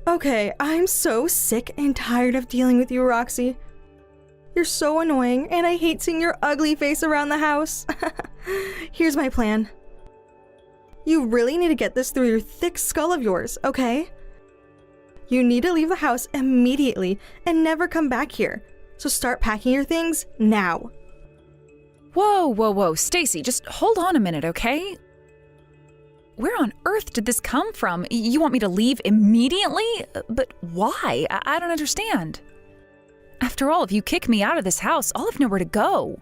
Okay, I'm so sick and tired of dealing with you, Roxy. You're so annoying, and I hate seeing your ugly face around the house. Here's my plan. You really need to get this through your thick skull of yours, okay? You need to leave the house immediately and never come back here. So start packing your things now. Whoa, Stacy, just hold on a minute, okay? Where on earth did this come from? You want me to leave immediately? But why? I don't understand. After all, if you kick me out of this house, I'll have nowhere to go.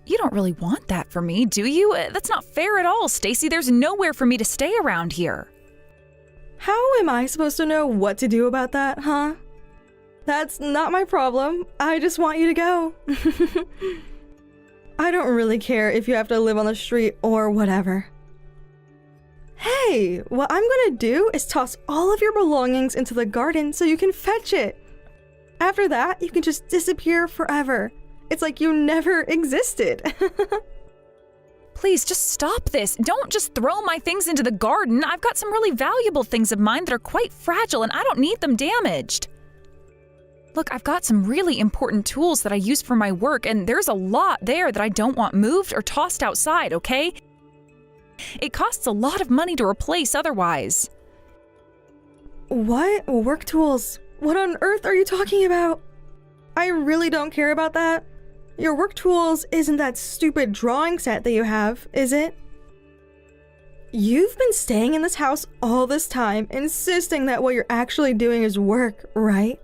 You don't really want that for me, do you? That's not fair at all, Stacy. There's nowhere for me to stay around here. How am I supposed to know what to do about that, huh? That's not my problem. I just want you to go. I don't really care if you have to live on the street or whatever. Hey, what I'm gonna do is toss all of your belongings into the garden so you can fetch it. After that, you can just disappear forever. It's like you never existed. Please, just stop this. Don't just throw my things into the garden. I've got some really valuable things of mine that are quite fragile and I don't need them damaged. Look, I've got some really important tools that I use for my work, and there's a lot there that I don't want moved or tossed outside, okay? It costs a lot of money to replace otherwise. What? Work tools? What on earth are you talking about? I really don't care about that. Your work tools isn't that stupid drawing set that you have, is it? You've been staying in this house all this time, insisting that what you're actually doing is work, right?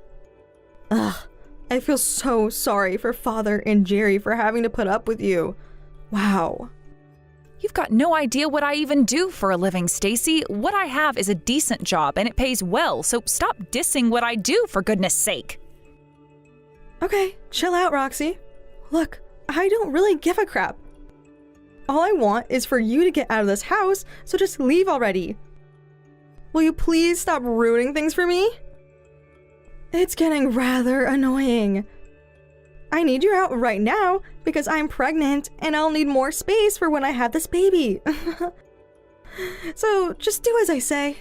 Ugh, I feel so sorry for Father and Jerry for having to put up with you. Wow. You've got no idea what I even do for a living, Stacy. What I have is a decent job and it pays well, so stop dissing what I do, for goodness sake. Okay, chill out, Roxy. Look, I don't really give a crap. All I want is for you to get out of this house, so just leave already. Will you please stop ruining things for me? It's getting rather annoying. I need you out right now because I'm pregnant and I'll need more space for when I have this baby. So just do as I say.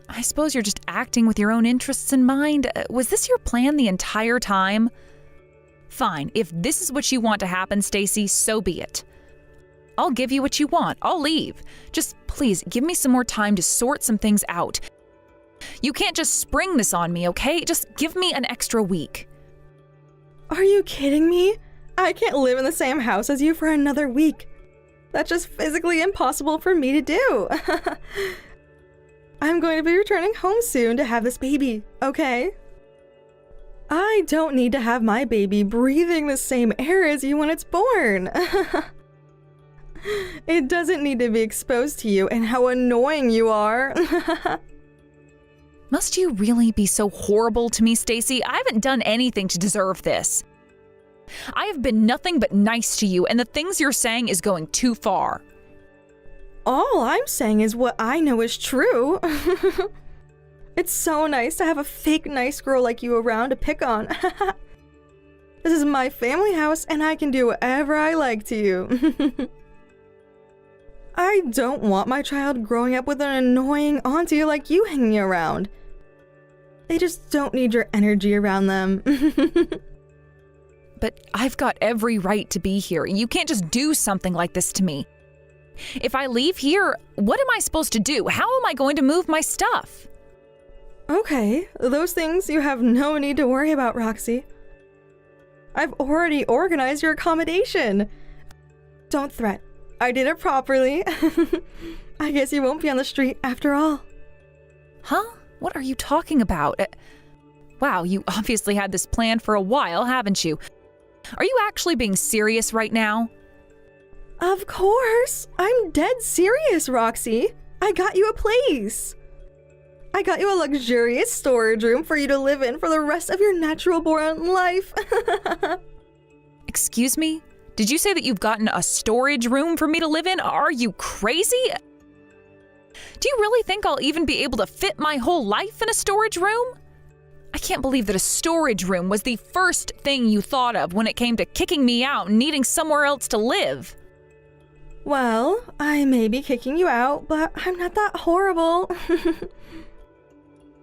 I suppose you're just acting with your own interests in mind. Was this your plan the entire time? Fine, if this is what you want to happen, Stacy, so be it. I'll give you what you want. I'll leave. Just please give me some more time to sort some things out. You can't just spring this on me, okay? Just give me an extra week. Are you kidding me? I can't live in the same house as you for another week. That's just physically impossible for me to do. I'm going to be returning home soon to have this baby, okay? I don't need to have my baby breathing the same air as you when it's born. It doesn't need to be exposed to you and how annoying you are. Must you really be so horrible to me, Stacy? I haven't done anything to deserve this. I have been nothing but nice to you, and the things you're saying is going too far. All I'm saying is what I know is true. It's so nice to have a fake nice girl like you around to pick on. This is my family house, and I can do whatever I like to you. I don't want my child growing up with an annoying auntie like you hanging around. They just don't need your energy around them. But I've got every right to be here. You can't just do something like this to me. If I leave here, what am I supposed to do? How am I going to move my stuff? Okay, those things you have no need to worry about, Roxy. I've already organized your accommodation. Don't threat. I did it properly. I guess you won't be on the street after all. Huh? What are you talking about? Wow, you obviously had this planned for a while, haven't you? Are you actually being serious right now? Of course! I'm dead serious, Roxy. I got you a place. I got you a luxurious storage room for you to live in for the rest of your natural-born life. Excuse me? Did you say that you've gotten a storage room for me to live in? Are you crazy? Do you really think I'll even be able to fit my whole life in a storage room? I can't believe that a storage room was the first thing you thought of when it came to kicking me out and needing somewhere else to live. Well, I may be kicking you out, but I'm not that horrible.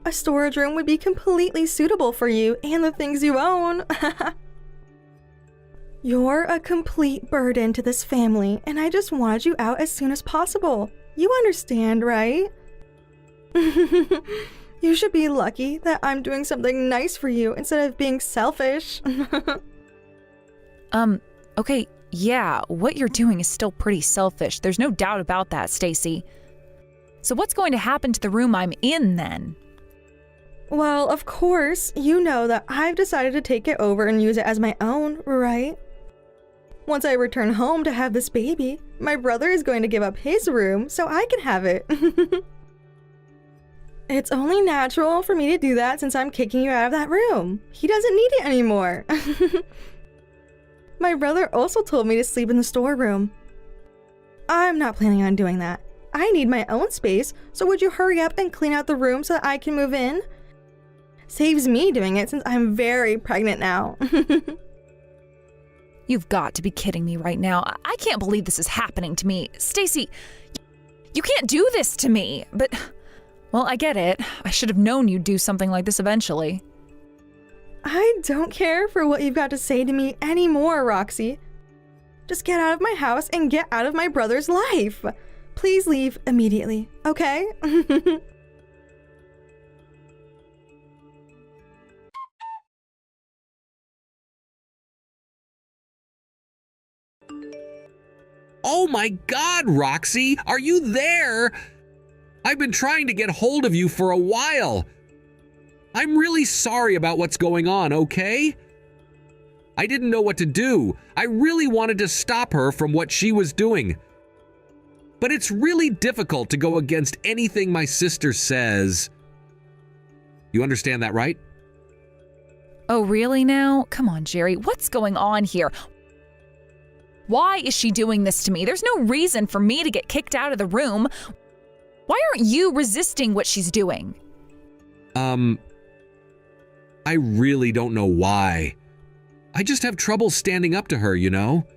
A storage room would be completely suitable for you and the things you own. You're a complete burden to this family, and I just wanted you out as soon as possible. You understand, right? You should be lucky that I'm doing something nice for you instead of being selfish. Okay, yeah, what you're doing is still pretty selfish. There's no doubt about that, Stacy. So what's going to happen to the room I'm in then? Well, of course, you know that I've decided to take it over and use it as my own, right? Once I return home to have this baby, my brother is going to give up his room so I can have it. It's only natural for me to do that since I'm kicking you out of that room. He doesn't need it anymore. My brother also told me to sleep in the storeroom. I'm not planning on doing that. I need my own space, so would you hurry up and clean out the room so that I can move in? Saves me doing it since I'm very pregnant now. You've got to be kidding me right now. I can't believe this is happening to me. Stacy, you can't do this to me. But, well, I get it. I should have known you'd do something like this eventually. I don't care for what you've got to say to me anymore, Roxy. Just get out of my house and get out of my brother's life. Please leave immediately, okay? Oh my God, Roxy, are you there? I've been trying to get hold of you for a while. I'm really sorry about what's going on, okay? I didn't know what to do. I really wanted to stop her from what she was doing. But it's really difficult to go against anything my sister says. You understand that, right? Oh, really now? Come on, Jerry. What's going on here? Why is she doing this to me? There's no reason for me to get kicked out of the room. Why aren't you resisting what she's doing? I really don't know why. I just have trouble standing up to her, you know?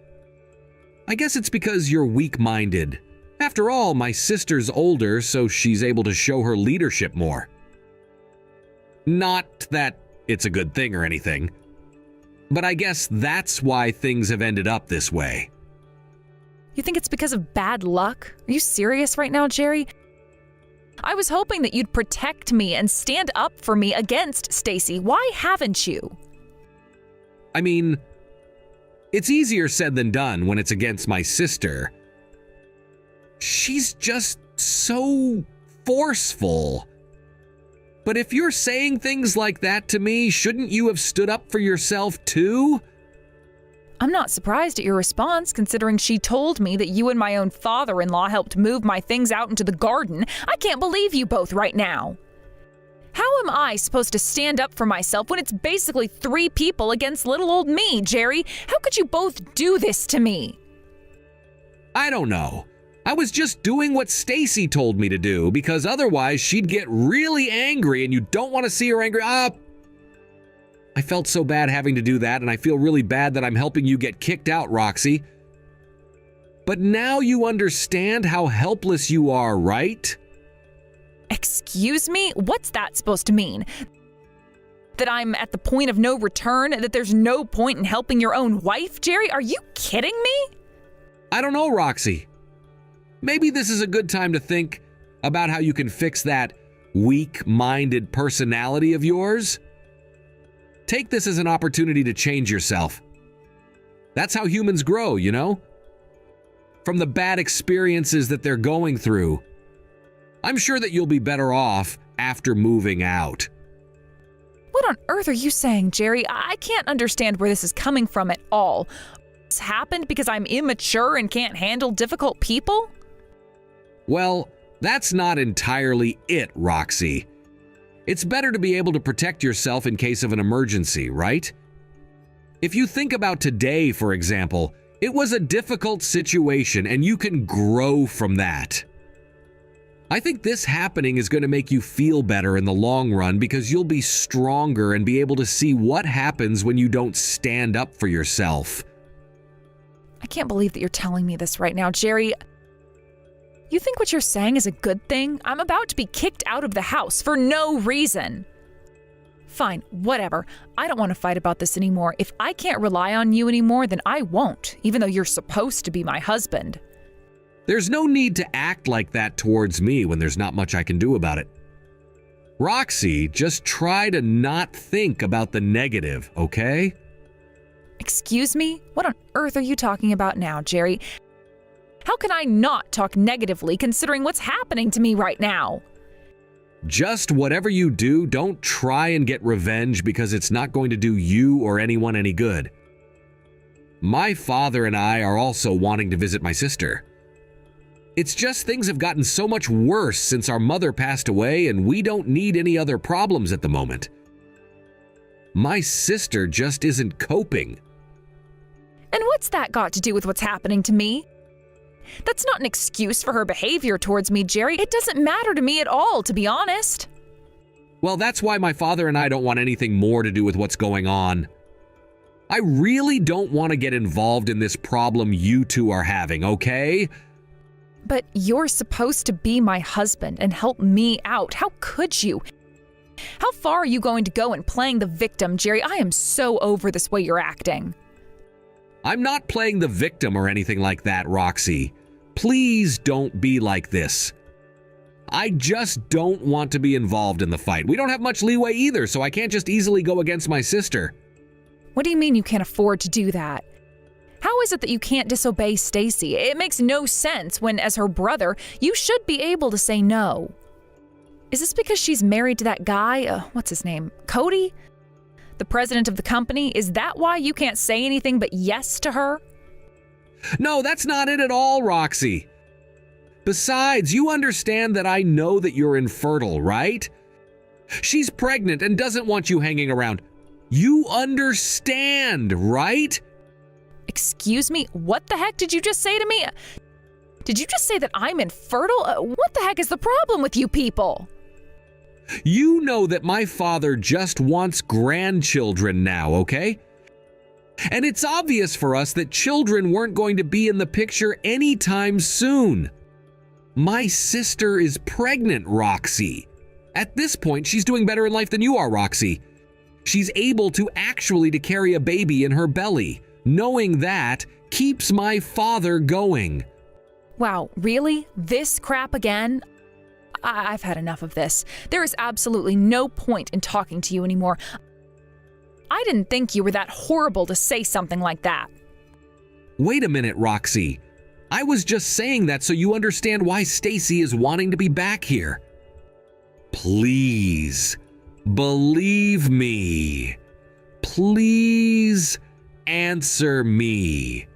I guess it's because you're weak-minded. After all, my sister's older, so she's able to show her leadership more. Not that it's a good thing or anything, but I guess that's why things have ended up this way. You think it's because of bad luck? Are you serious right now, Jerry? I was hoping that you'd protect me and stand up for me against Stacy. Why haven't you? I mean, it's easier said than done when it's against my sister. She's just so forceful. But if you're saying things like that to me, shouldn't you have stood up for yourself too? I'm not surprised at your response, considering she told me that you and my own father-in-law helped move my things out into the garden. I can't believe you both right now. How am I supposed to stand up for myself when it's basically 3 people against little old me, Jerry? How could you both do this to me? I don't know. I was just doing what Stacy told me to do, because otherwise she'd get really angry and you don't want to see her angry. I felt so bad having to do that, and I feel really bad that I'm helping you get kicked out, Roxy. But now you understand how helpless you are, right? Excuse me? What's that supposed to mean? That I'm at the point of no return? That there's no point in helping your own wife, Jerry? Are you kidding me? I don't know, Roxy. Maybe this is a good time to think about how you can fix that weak-minded personality of yours. Take this as an opportunity to change yourself. That's how humans grow, you know? From the bad experiences that they're going through. I'm sure that you'll be better off after moving out. What on earth are you saying, Jerry? I can't understand where this is coming from at all. This happened because I'm immature and can't handle difficult people? Well, that's not entirely it, Roxy. It's better to be able to protect yourself in case of an emergency, right? If you think about today, for example, it was a difficult situation and you can grow from that. I think this happening is going to make you feel better in the long run because you'll be stronger and be able to see what happens when you don't stand up for yourself. I can't believe that you're telling me this right now, Jerry. You think what you're saying is a good thing? I'm about to be kicked out of the house for no reason. Fine, whatever. I don't want to fight about this anymore. If I can't rely on you anymore, then I won't, even though you're supposed to be my husband. There's no need to act like that towards me when there's not much I can do about it. Roxy, just try to not think about the negative, okay? Excuse me? What on earth are you talking about now, Jerry? How can I not talk negatively considering what's happening to me right now? Just whatever you do, don't try and get revenge because it's not going to do you or anyone any good. My father and I are also wanting to visit my sister. It's just things have gotten so much worse since our mother passed away, and we don't need any other problems at the moment. My sister just isn't coping. And what's that got to do with what's happening to me? That's not an excuse for her behavior towards me, Jerry. It doesn't matter to me at all, to be honest. Well, that's why my father and I don't want anything more to do with what's going on. I really don't want to get involved in this problem you two are having, okay? But you're supposed to be my husband and help me out. How could you? How far are you going to go in playing the victim, Jerry? I am so over this way you're acting. I'm not playing the victim or anything like that, Roxy. Please don't be like this. I just don't want to be involved in the fight. We don't have much leeway either, so I can't just easily go against my sister. What do you mean you can't afford to do that? How is it that you can't disobey Stacy? It makes no sense when, as her brother, you should be able to say no. Is this because she's married to that guy? What's his name? Cody? The president of the company? Is that why you can't say anything but yes to her? No, that's not it at all, Roxy. Besides, you understand that I know that you're infertile, right? She's pregnant and doesn't want you hanging around. You understand, right? Excuse me? What the heck did you just say to me? Did you just say that I'm infertile? What the heck is the problem with you people? You know that my father just wants grandchildren now, okay? And it's obvious for us that children weren't going to be in the picture anytime soon. My sister is pregnant, Roxy. At this point, she's doing better in life than you are, Roxy. She's able to carry a baby in her belly. Knowing that keeps my father going. Wow, really? This crap again? I've had enough of this. There is absolutely no point in talking to you anymore. I didn't think you were that horrible to say something like that. Wait a minute, Roxy. I was just saying that so you understand why Stacy is wanting to be back here. Please, believe me. Please answer me.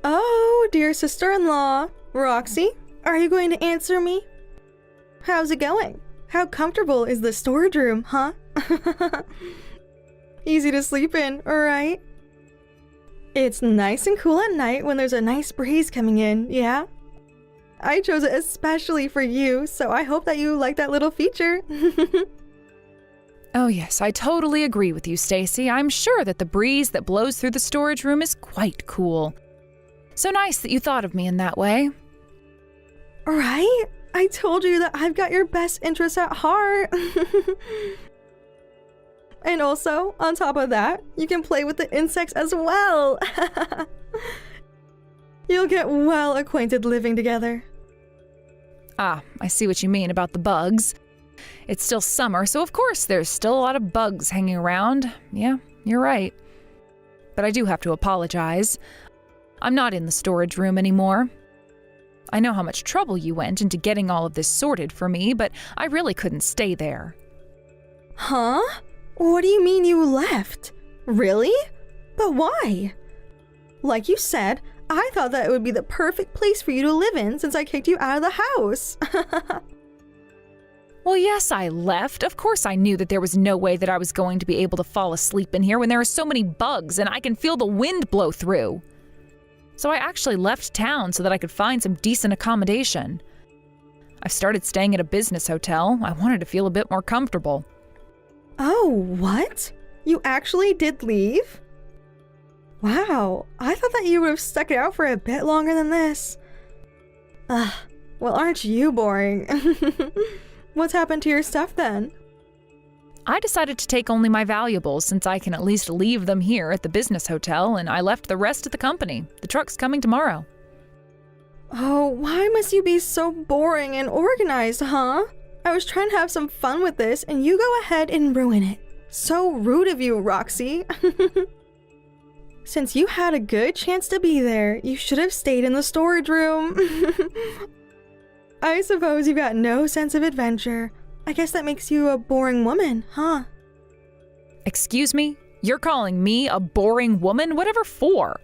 Oh, dear sister-in-law. Roxy, are you going to answer me? How's it going? How comfortable is the storage room, huh? Easy to sleep in, right? It's nice and cool at night when there's a nice breeze coming in, yeah? I chose it especially for you, so I hope that you like that little feature. Oh yes, I totally agree with you, Stacy. I'm sure that the breeze that blows through the storage room is quite cool. So nice that you thought of me in that way. Right? I told you that I've got your best interests at heart. And also, on top of that, you can play with the insects as well. You'll get well acquainted living together. Ah, I see what you mean about the bugs. It's still summer, so of course there's still a lot of bugs hanging around. Yeah, you're right. But I do have to apologize. I'm not in the storage room anymore. I know how much trouble you went into getting all of this sorted for me, but I really couldn't stay there. Huh? What do you mean you left? Really? But why? Like you said, I thought that it would be the perfect place for you to live in since I kicked you out of the house. Well, yes, I left. Of course I knew that there was no way that I was going to be able to fall asleep in here when there are so many bugs and I can feel the wind blow through. So I actually left town so that I could find some decent accommodation. I've started staying at a business hotel. I wanted to feel a bit more comfortable. Oh, what? You actually did leave? Wow, I thought that you would have stuck it out for a bit longer than this. Ugh, well, aren't you boring? What's happened to your stuff then? I decided to take only my valuables since I can at least leave them here at the business hotel, and I left the rest at the company. The truck's coming tomorrow. Oh, why must you be so boring and organized, huh? I was trying to have some fun with this, and you go ahead and ruin it. So rude of you, Roxy. Since you had a good chance to be there, you should have stayed in the storage room. I suppose you got no sense of adventure. I guess that makes you a boring woman, huh? Excuse me? You're calling me a boring woman? Whatever for?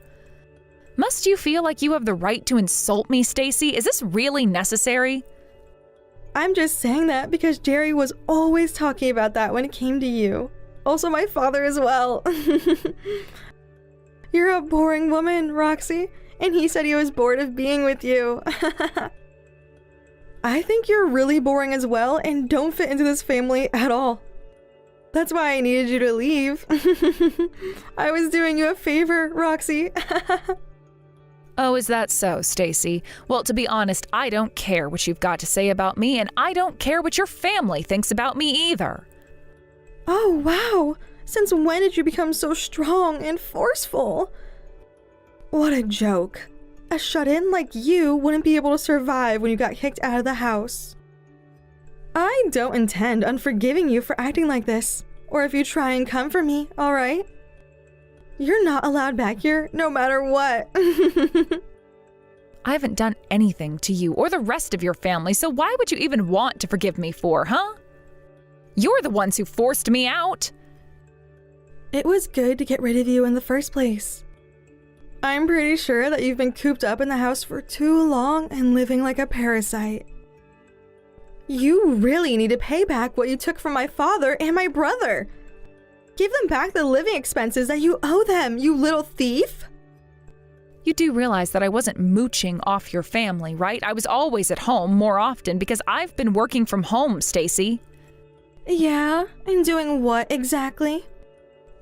Must you feel like you have the right to insult me, Stacy? Is this really necessary? I'm just saying that because Jerry was always talking about that when it came to you. Also my father as well. You're a boring woman, Roxy, and he said he was bored of being with you. I think you're really boring as well and don't fit into this family at all. That's why I needed you to leave. I was doing you a favor, Roxy. Oh, is that so, Stacy? Well, to be honest, I don't care what you've got to say about me, and I don't care what your family thinks about me either. Oh, wow. Since when did you become so strong and forceful? What a joke. A shut-in like you wouldn't be able to survive when you got kicked out of the house. I don't intend on forgiving you for acting like this, or if you try and come for me, alright? You're not allowed back here, no matter what. I haven't done anything to you or the rest of your family, so why would you even want to forgive me for, huh? You're the ones who forced me out. It was good to get rid of you in the first place. I'm pretty sure that you've been cooped up in the house for too long and living like a parasite. You really need to pay back what you took from my father and my brother. Give them back the living expenses that you owe them, you little thief. You do realize that I wasn't mooching off your family, right? I was always at home more often because I've been working from home, Stacy. Yeah, and doing what exactly?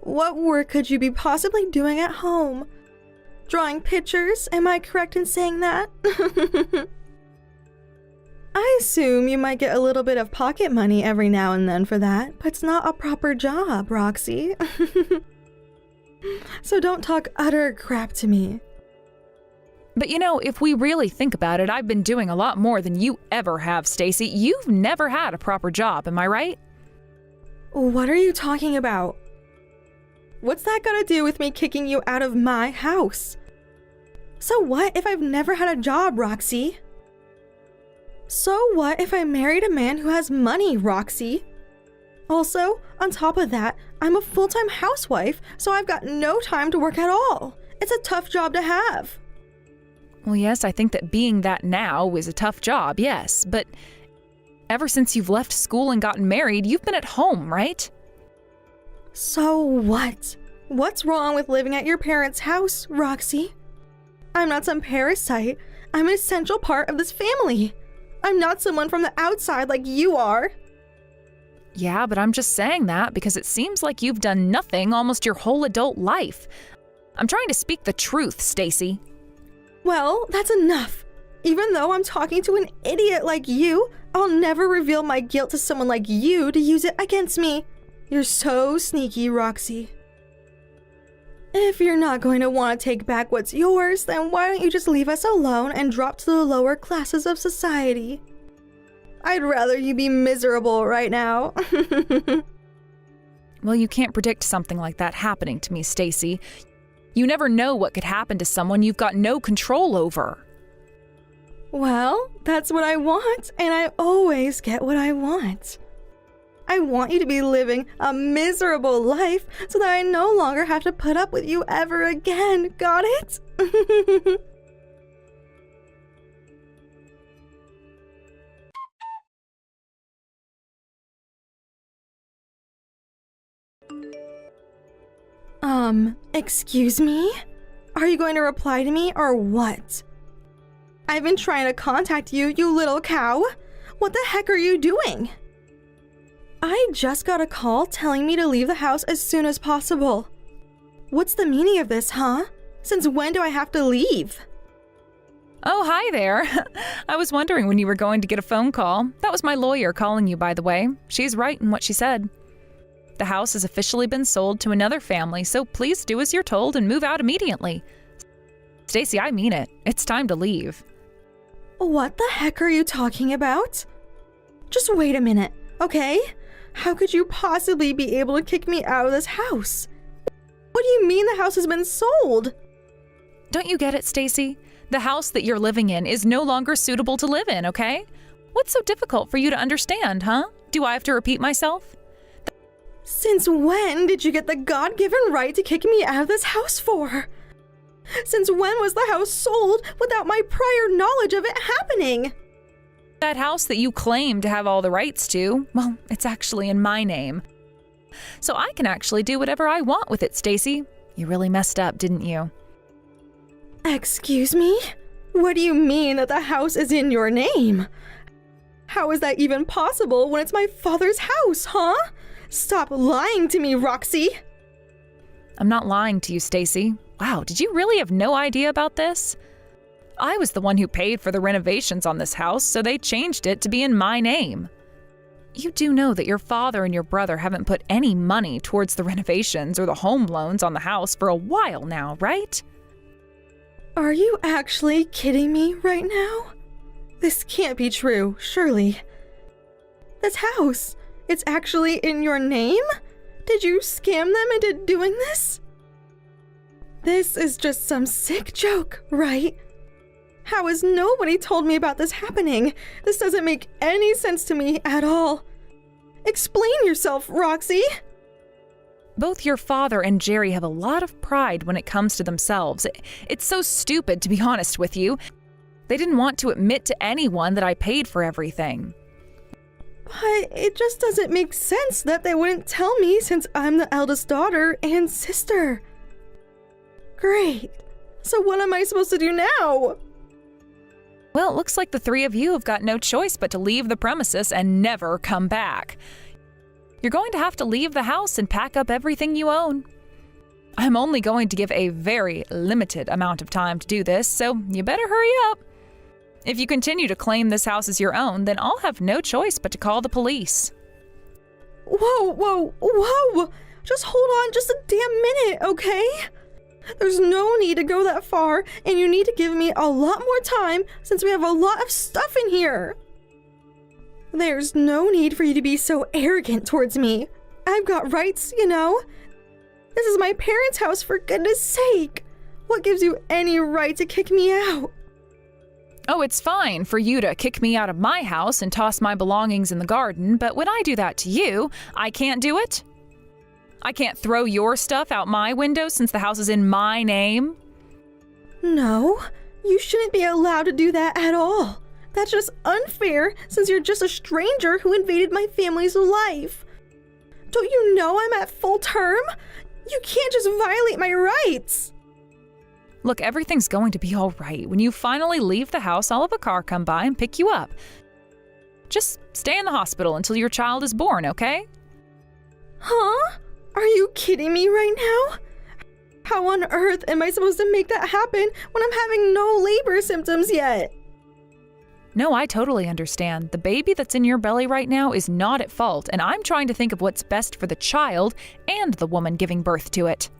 What work could you be possibly doing at home? Drawing pictures, am I correct in saying that? I assume you might get a little bit of pocket money every now and then for that, but it's not a proper job, Roxy. So don't talk utter crap to me. But you know, if we really think about it, I've been doing a lot more than you ever have, Stacy. You've never had a proper job, am I right? What are you talking about? What's that got to do with me kicking you out of my house? So what if I've never had a job, Roxy? So what if I married a man who has money, Roxy? Also, on top of that, I'm a full-time housewife, so I've got no time to work at all. It's a tough job to have. Well, yes, I think that being that now is a tough job, yes. But ever since you've left school and gotten married, you've been at home, right? So what? What's wrong with living at your parents' house, Roxy? I'm not some parasite. I'm an essential part of this family. I'm not someone from the outside like you are. Yeah, but I'm just saying that because it seems like you've done nothing almost your whole adult life. I'm trying to speak the truth, Stacy. Well, that's enough. Even though I'm talking to an idiot like you, I'll never reveal my guilt to someone like you to use it against me. You're so sneaky, Roxy. If you're not going to want to take back what's yours, then why don't you just leave us alone and drop to the lower classes of society? I'd rather you be miserable right now. Well, you can't predict something like that happening to me, Stacy. You never know what could happen to someone you've got no control over. Well, that's what I want, and I always get what I want. I want you to be living a miserable life so that I no longer have to put up with you ever again. Got it? Excuse me? Are you going to reply to me or what? I've been trying to contact you, you little cow. What the heck are you doing? I just got a call telling me to leave the house as soon as possible. What's the meaning of this, huh? Since when do I have to leave? Oh, hi there. I was wondering when you were going to get a phone call. That was my lawyer calling you, by the way. She's right in what she said. The house has officially been sold to another family, so please do as you're told and move out immediately. Stacy, I mean it. It's time to leave. What the heck are you talking about? Just wait a minute, okay? How could you possibly be able to kick me out of this house? What do you mean the house has been sold? Don't you get it, Stacy? The house that you're living in is no longer suitable to live in, okay? What's so difficult for you to understand, huh? Do I have to repeat myself? Since when did you get the God-given right to kick me out of this house for? Since when was the house sold without my prior knowledge of it happening? That house that you claim to have all the rights to, well, it's actually in my name. So I can actually do whatever I want with it, Stacy. You really messed up, didn't you? Excuse me? What do you mean that the house is in your name? How is that even possible when it's my father's house, huh? Stop lying to me, Roxy! I'm not lying to you, Stacy. Wow, did you really have no idea about this? I was the one who paid for the renovations on this house, so they changed it to be in my name. You do know that your father and your brother haven't put any money towards the renovations or the home loans on the house for a while now, right? Are you actually kidding me right now? This can't be true, surely. This house, it's actually in your name? Did you scam them into doing this? This is just some sick joke, right? How has nobody told me about this happening? This doesn't make any sense to me at all. Explain yourself, Roxy! Both your father and Jerry have a lot of pride when it comes to themselves. It's so stupid, to be honest with you. They didn't want to admit to anyone that I paid for everything. But it just doesn't make sense that they wouldn't tell me since I'm the eldest daughter and sister. Great. So what am I supposed to do now? Well, it looks like the three of you have got no choice but to leave the premises and never come back. You're going to have to leave the house and pack up everything you own. I'm only going to give a very limited amount of time to do this, so you better hurry up. If you continue to claim this house as your own, then I'll have no choice but to call the police. Whoa! Just hold on just a damn minute, okay? There's no need to go that far, and you need to give me a lot more time since we have a lot of stuff in here. There's no need for you to be so arrogant towards me. I've got rights, you know? This is my parents' house, for goodness sake. What gives you any right to kick me out? Oh, it's fine for you to kick me out of my house and toss my belongings in the garden, but when I do that to you, I can't do it? I can't throw your stuff out my window since the house is in my name? No, you shouldn't be allowed to do that at all. That's just unfair since you're just a stranger who invaded my family's life. Don't you know I'm at full term? You can't just violate my rights. Look, everything's going to be all right. When you finally leave the house, I'll have a car come by and pick you up. Just stay in the hospital until your child is born, okay? Huh? Are you kidding me right now? How on earth am I supposed to make that happen when I'm having no labor symptoms yet? No, I totally understand. The baby that's in your belly right now is not at fault, and I'm trying to think of what's best for the child and the woman giving birth to it.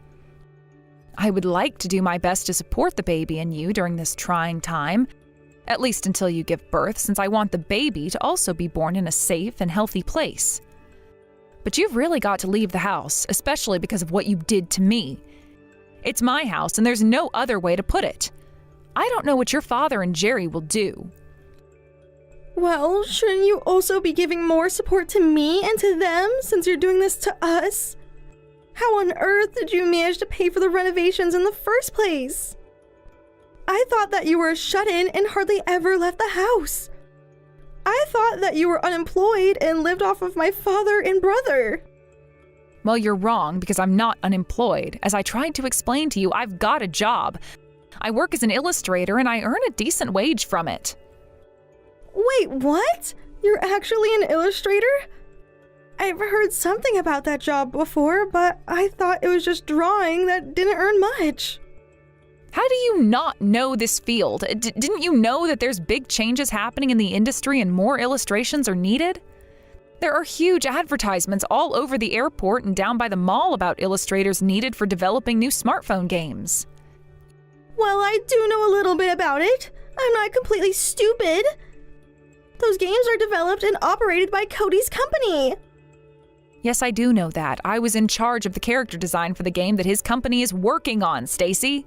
I would like to do my best to support the baby and you during this trying time, at least until you give birth, since I want the baby to also be born in a safe and healthy place. But you've really got to leave the house, especially because of what you did to me. It's my house, and there's no other way to put it. I don't know what your father and Jerry will do. Well, shouldn't you also be giving more support to me and to them since you're doing this to us? How on earth did you manage to pay for the renovations in the first place? I thought that you were a shut-in and hardly ever left the house. I thought that you were unemployed and lived off of my father and brother. Well, you're wrong because I'm not unemployed. As I tried to explain to you, I've got a job. I work as an illustrator and I earn a decent wage from it. Wait, what? You're actually an illustrator? I've heard something about that job before, but I thought it was just drawing that didn't earn much. How do you not know this field? Didn't you know that there's big changes happening in the industry and more illustrations are needed? There are huge advertisements all over the airport and down by the mall about illustrators needed for developing new smartphone games. Well, I do know a little bit about it. I'm not completely stupid. Those games are developed and operated by Cody's company. Yes, I do know that. I was in charge of the character design for the game that his company is working on, Stacy.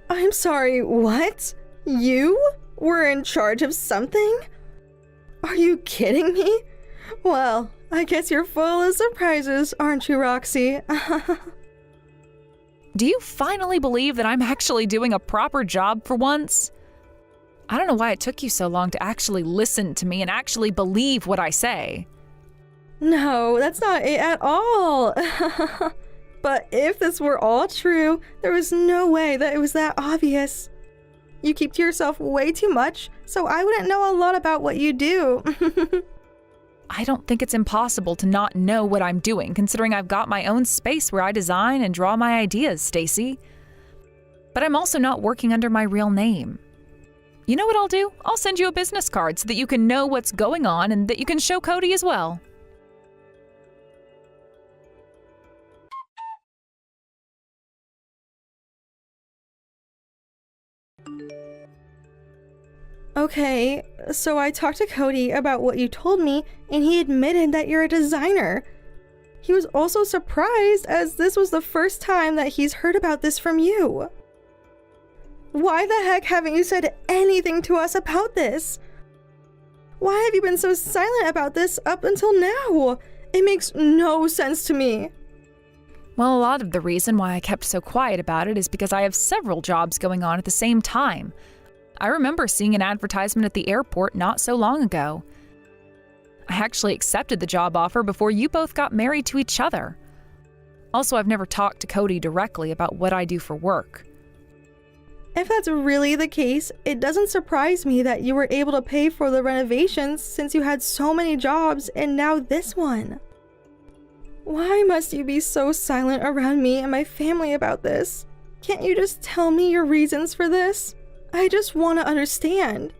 I'm sorry, what? You were in charge of something? Are you kidding me? Well, I guess you're full of surprises, aren't you, Roxy? Do you finally believe that I'm actually doing a proper job for once? I don't know why it took you so long to actually listen to me and actually believe what I say. No, that's not it at all. But if this were all true, there was no way that it was that obvious. You keep to yourself way too much, so I wouldn't know a lot about what you do. I don't think it's impossible to not know what I'm doing, considering I've got my own space where I design and draw my ideas, Stacy. But I'm also not working under my real name. You know what I'll do? I'll send you a business card so that you can know what's going on and that you can show Cody as well. Okay, so I talked to Cody about what you told me, and he admitted that you're a designer. He was also surprised, as this was the first time that he's heard about this from you. Why the heck haven't you said anything to us about this? Why have you been so silent about this up until now? It makes no sense to me. Well, a lot of the reason why I kept so quiet about it is because I have several jobs going on at the same time. I remember seeing an advertisement at the airport not so long ago. I actually accepted the job offer before you both got married to each other. Also, I've never talked to Cody directly about what I do for work. If that's really the case, it doesn't surprise me that you were able to pay for the renovations since you had so many jobs and now this one. Why must you be so silent around me and my family about this? Can't you just tell me your reasons for this? I just want to understand.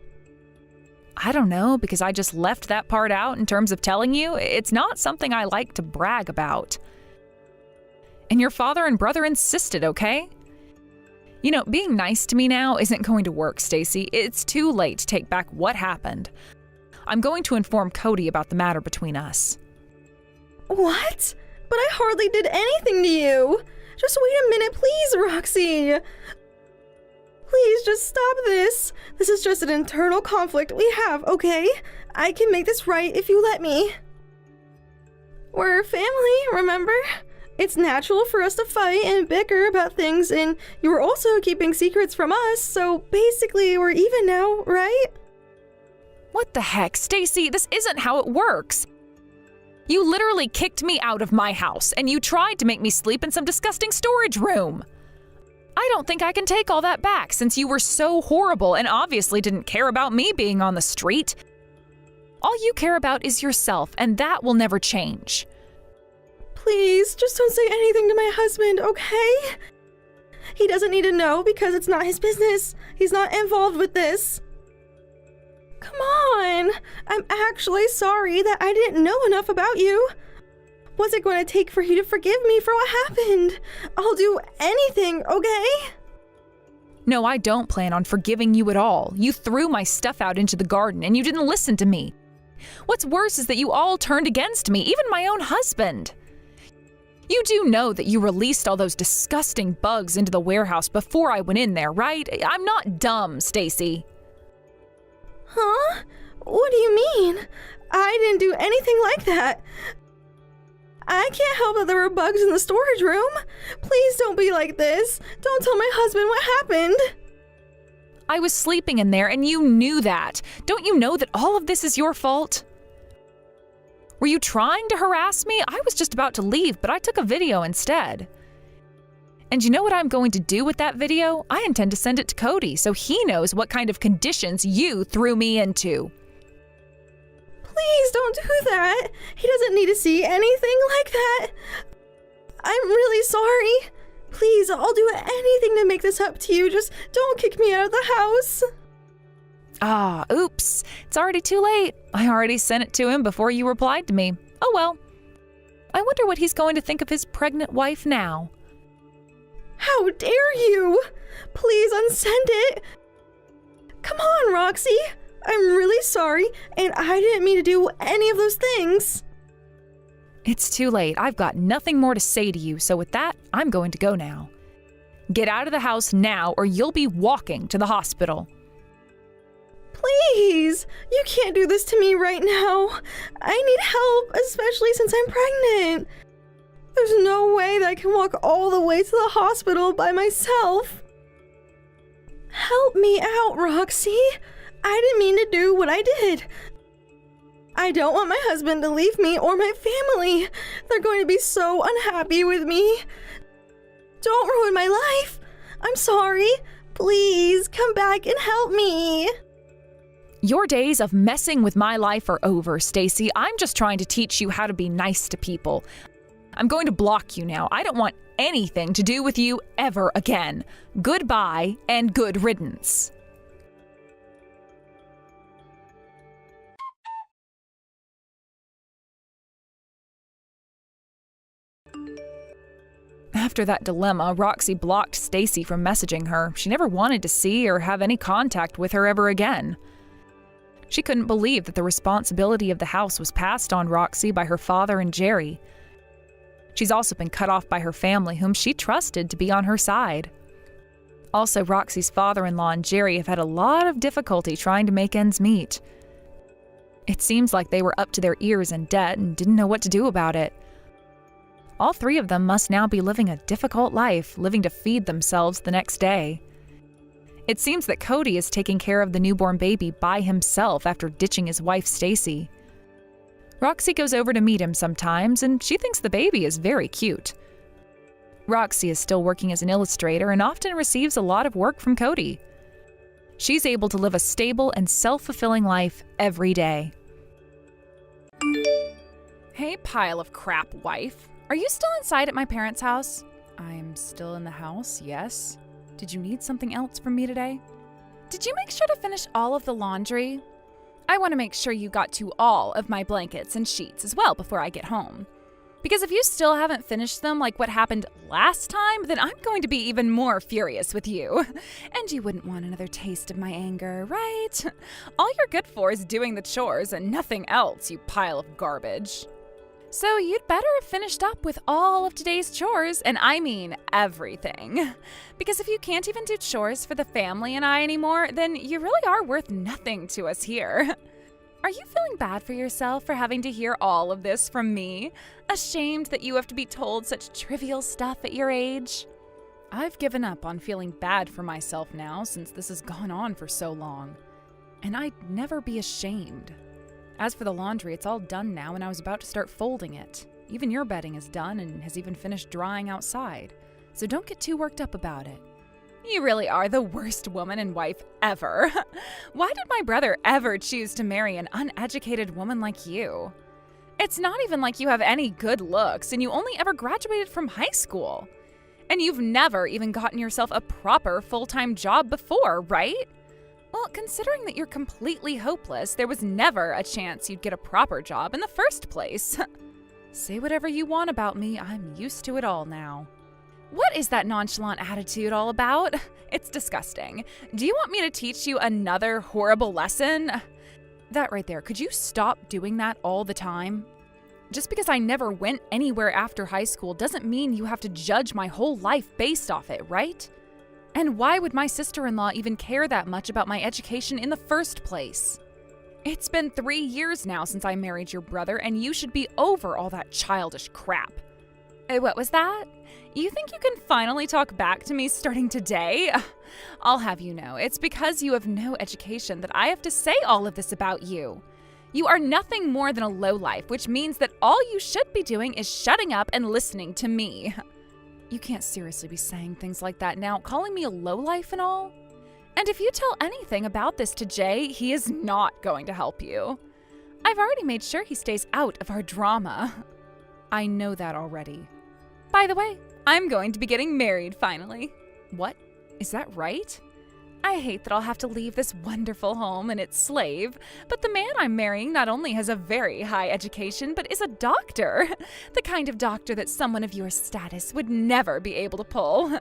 I don't know, because I just left that part out in terms of telling you. It's not something I like to brag about. And your father and brother insisted, okay? You know, being nice to me now isn't going to work, Stacy. It's too late to take back what happened. I'm going to inform Cody about the matter between us. What? But I hardly did anything to you. Just wait a minute, please, Roxy. Please just stop this. This is just an internal conflict we have, okay? I can make this right if you let me. We're family, remember? It's natural for us to fight and bicker about things, and you were also keeping secrets from us, so basically we're even now, right? What the heck, Stacy? This isn't how it works. You literally kicked me out of my house, and you tried to make me sleep in some disgusting storage room. I don't think I can take all that back since you were so horrible and obviously didn't care about me being on the street. All you care about is yourself, and that will never change. Please, just don't say anything to my husband, okay? He doesn't need to know because it's not his business. He's not involved with this. Come on. I'm actually sorry that I didn't know enough about you. What's it going to take for you to forgive me for what happened? I'll do anything, okay? No, I don't plan on forgiving you at all. You threw my stuff out into the garden and you didn't listen to me. What's worse is that you all turned against me, even my own husband. You do know that you released all those disgusting bugs into the warehouse before I went in there, right? I'm not dumb, Stacy. Huh? What do you mean? I didn't do anything like that. I can't help that there were bugs in the storage room. Please don't be like this. Don't tell my husband what happened. I was sleeping in there and you knew that. Don't you know that all of this is your fault? Were you trying to harass me? I was just about to leave, but I took a video instead. And you know what I'm going to do with that video? I intend to send it to Cody so he knows what kind of conditions you threw me into. Please don't do that. He doesn't need to see anything like that. I'm really sorry. Please, I'll do anything to make this up to you. Just don't kick me out of the house. Ah, oops. It's already too late. I already sent it to him before you replied to me. Oh well. I wonder what he's going to think of his pregnant wife now. How dare you? Please unsend it. Come on, Roxy. I'm really sorry, and I didn't mean to do any of those things. It's too late. I've got nothing more to say to you, so with that, I'm going to go now. Get out of the house now, or you'll be walking to the hospital. Please, you can't do this to me right now. I need help, especially since I'm pregnant. There's no way that I can walk all the way to the hospital by myself. Help me out, Roxy. I didn't mean to do what I did. I don't want my husband to leave me or my family. They're going to be so unhappy with me. Don't ruin my life. I'm sorry. Please come back and help me. Your days of messing with my life are over, Stacy. I'm just trying to teach you how to be nice to people. I'm going to block you now. I don't want anything to do with you ever again. Goodbye and good riddance. After that dilemma, Roxy blocked Stacy from messaging her. She never wanted to see or have any contact with her ever again. She couldn't believe that the responsibility of the house was passed on Roxy by her father and Jerry. She's also been cut off by her family, whom she trusted to be on her side. Also, Roxy's father-in-law and Jerry have had a lot of difficulty trying to make ends meet. It seems like they were up to their ears in debt and didn't know what to do about it. All three of them must now be living a difficult life, living to feed themselves the next day. It seems that Cody is taking care of the newborn baby by himself after ditching his wife, Stacy. Roxy goes over to meet him sometimes, and she thinks the baby is very cute. Roxy is still working as an illustrator and often receives a lot of work from Cody. She's able to live a stable and self-fulfilling life every day. Hey, pile of crap wife. Are you still inside at my parents' house? I'm still in the house, yes. Did you need something else from me today? Did you make sure to finish all of the laundry? I want to make sure you got to all of my blankets and sheets as well before I get home. Because if you still haven't finished them like what happened last time, then I'm going to be even more furious with you. And you wouldn't want another taste of my anger, right? All you're good for is doing the chores and nothing else, you pile of garbage. So you'd better have finished up with all of today's chores, and I mean everything. Because if you can't even do chores for the family and I anymore, then you really are worth nothing to us here. Are you feeling bad for yourself for having to hear all of this from me? Ashamed that you have to be told such trivial stuff at your age? I've given up on feeling bad for myself now since this has gone on for so long. And I'd never be ashamed. As for the laundry, it's all done now and I was about to start folding it. Even your bedding is done and has even finished drying outside. So don't get too worked up about it. You really are the worst woman and wife ever. Why did my brother ever choose to marry an uneducated woman like you? It's not even like you have any good looks and you only ever graduated from high school. And you've never even gotten yourself a proper full-time job before, right? Well, considering that you're completely hopeless, there was never a chance you'd get a proper job in the first place. Say whatever you want about me, I'm used to it all now. What is that nonchalant attitude all about? It's disgusting. Do you want me to teach you another horrible lesson? That right there, could you stop doing that all the time? Just because I never went anywhere after high school doesn't mean you have to judge my whole life based off it, right? And why would my sister-in-law even care that much about my education in the first place? It's been 3 years now since I married your brother, and you should be over all that childish crap. What was that? You think you can finally talk back to me starting today? I'll have you know, it's because you have no education that I have to say all of this about you. You are nothing more than a lowlife, which means that all you should be doing is shutting up and listening to me. You can't seriously be saying things like that now, calling me a lowlife and all. And if you tell anything about this to Jay, he is not going to help you. I've already made sure he stays out of our drama. I know that already. By the way, I'm going to be getting married finally. What? Is that right? I hate that I'll have to leave this wonderful home and its slave, but the man I'm marrying not only has a very high education, but is a doctor. The kind of doctor that someone of your status would never be able to pull.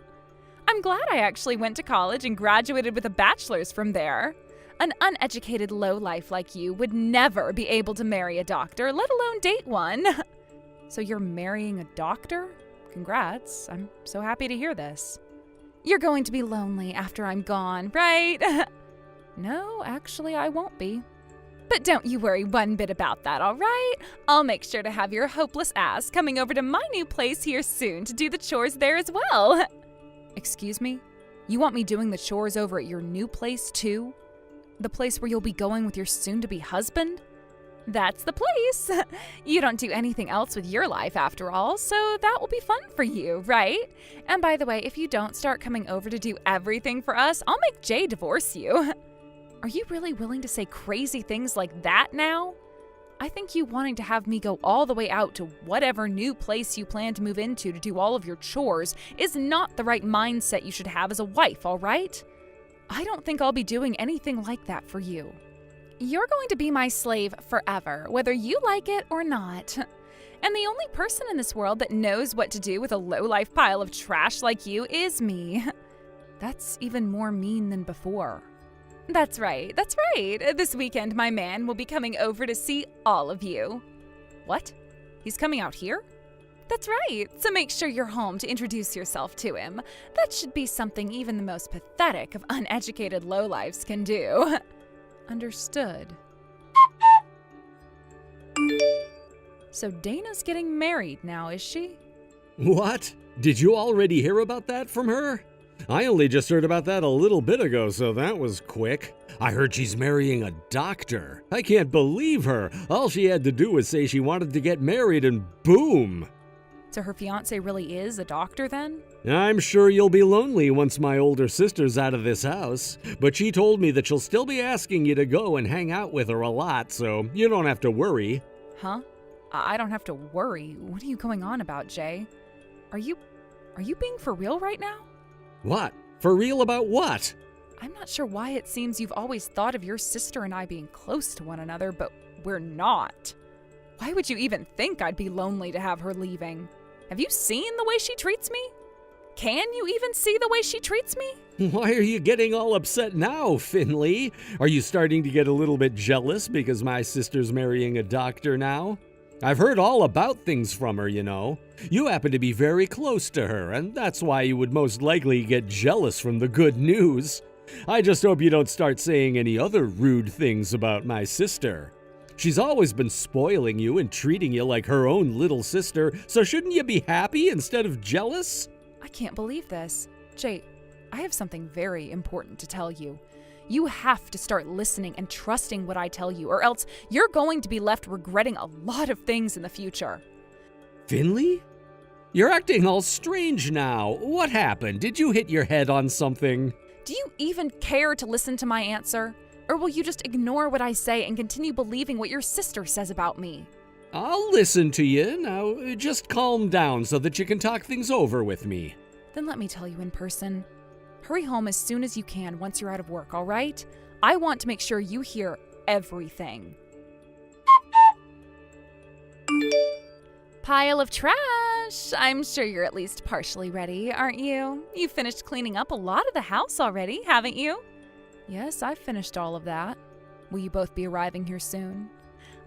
I'm glad I actually went to college and graduated with a bachelor's from there. An uneducated lowlife like you would never be able to marry a doctor, let alone date one. So you're marrying a doctor? Congrats. I'm so happy to hear this. You're going to be lonely after I'm gone, right? No, actually, I won't be. But don't you worry one bit about that, all right? I'll make sure to have your hopeless ass coming over to my new place here soon to do the chores there as well. Excuse me? You want me doing the chores over at your new place too? The place where you'll be going with your soon-to-be husband? That's the place. You don't do anything else with your life after all, so that will be fun for you, right? And by the way, if you don't start coming over to do everything for us, I'll make Jay divorce you. Are you really willing to say crazy things like that now? I think you wanting to have me go all the way out to whatever new place you plan to move into to do all of your chores is not the right mindset you should have as a wife, all right? I don't think I'll be doing anything like that for you. You're going to be my slave forever, whether you like it or not. And the only person in this world that knows what to do with a low-life pile of trash like you is me. That's even more mean than before. That's right. This weekend, my man will be coming over to see all of you. What? He's coming out here? That's right. So make sure you're home to introduce yourself to him. That should be something even the most pathetic of uneducated lowlifes can do. Understood. So Dana's getting married now, is she? What? Did you already hear about that from her? I only just heard about that a little bit ago, so that was quick. I heard she's marrying a doctor. I can't believe her. All she had to do was say she wanted to get married and boom! So her fiancé really is a doctor then? I'm sure you'll be lonely once my older sister's out of this house, but she told me that she'll still be asking you to go and hang out with her a lot, so you don't have to worry. Huh? I don't have to worry. What are you going on about, Jay? Are you being for real right now? What? For real about what? I'm not sure why it seems you've always thought of your sister and I being close to one another, but we're not. Why would you even think I'd be lonely to have her leaving? Have you seen the way she treats me? Can you even see the way she treats me? Why are you getting all upset now, Finley? Are you starting to get a little bit jealous because my sister's marrying a doctor now? I've heard all about things from her, you know. You happen to be very close to her, and that's why you would most likely get jealous from the good news. I just hope you don't start saying any other rude things about my sister. She's always been spoiling you and treating you like her own little sister, so shouldn't you be happy instead of jealous? I can't believe this. Jay, I have something very important to tell you. You have to start listening and trusting what I tell you, or else you're going to be left regretting a lot of things in the future. Finley? You're acting all strange now. What happened? Did you hit your head on something? Do you even care to listen to my answer? Or will you just ignore what I say and continue believing what your sister says about me? I'll listen to you. Now, just calm down so that you can talk things over with me. Then let me tell you in person. Hurry home as soon as you can once you're out of work, all right? I want to make sure you hear everything. Pile of trash! I'm sure you're at least partially ready, aren't you? You finished cleaning up a lot of the house already, haven't you? Yes, I've finished all of that. Will you both be arriving here soon?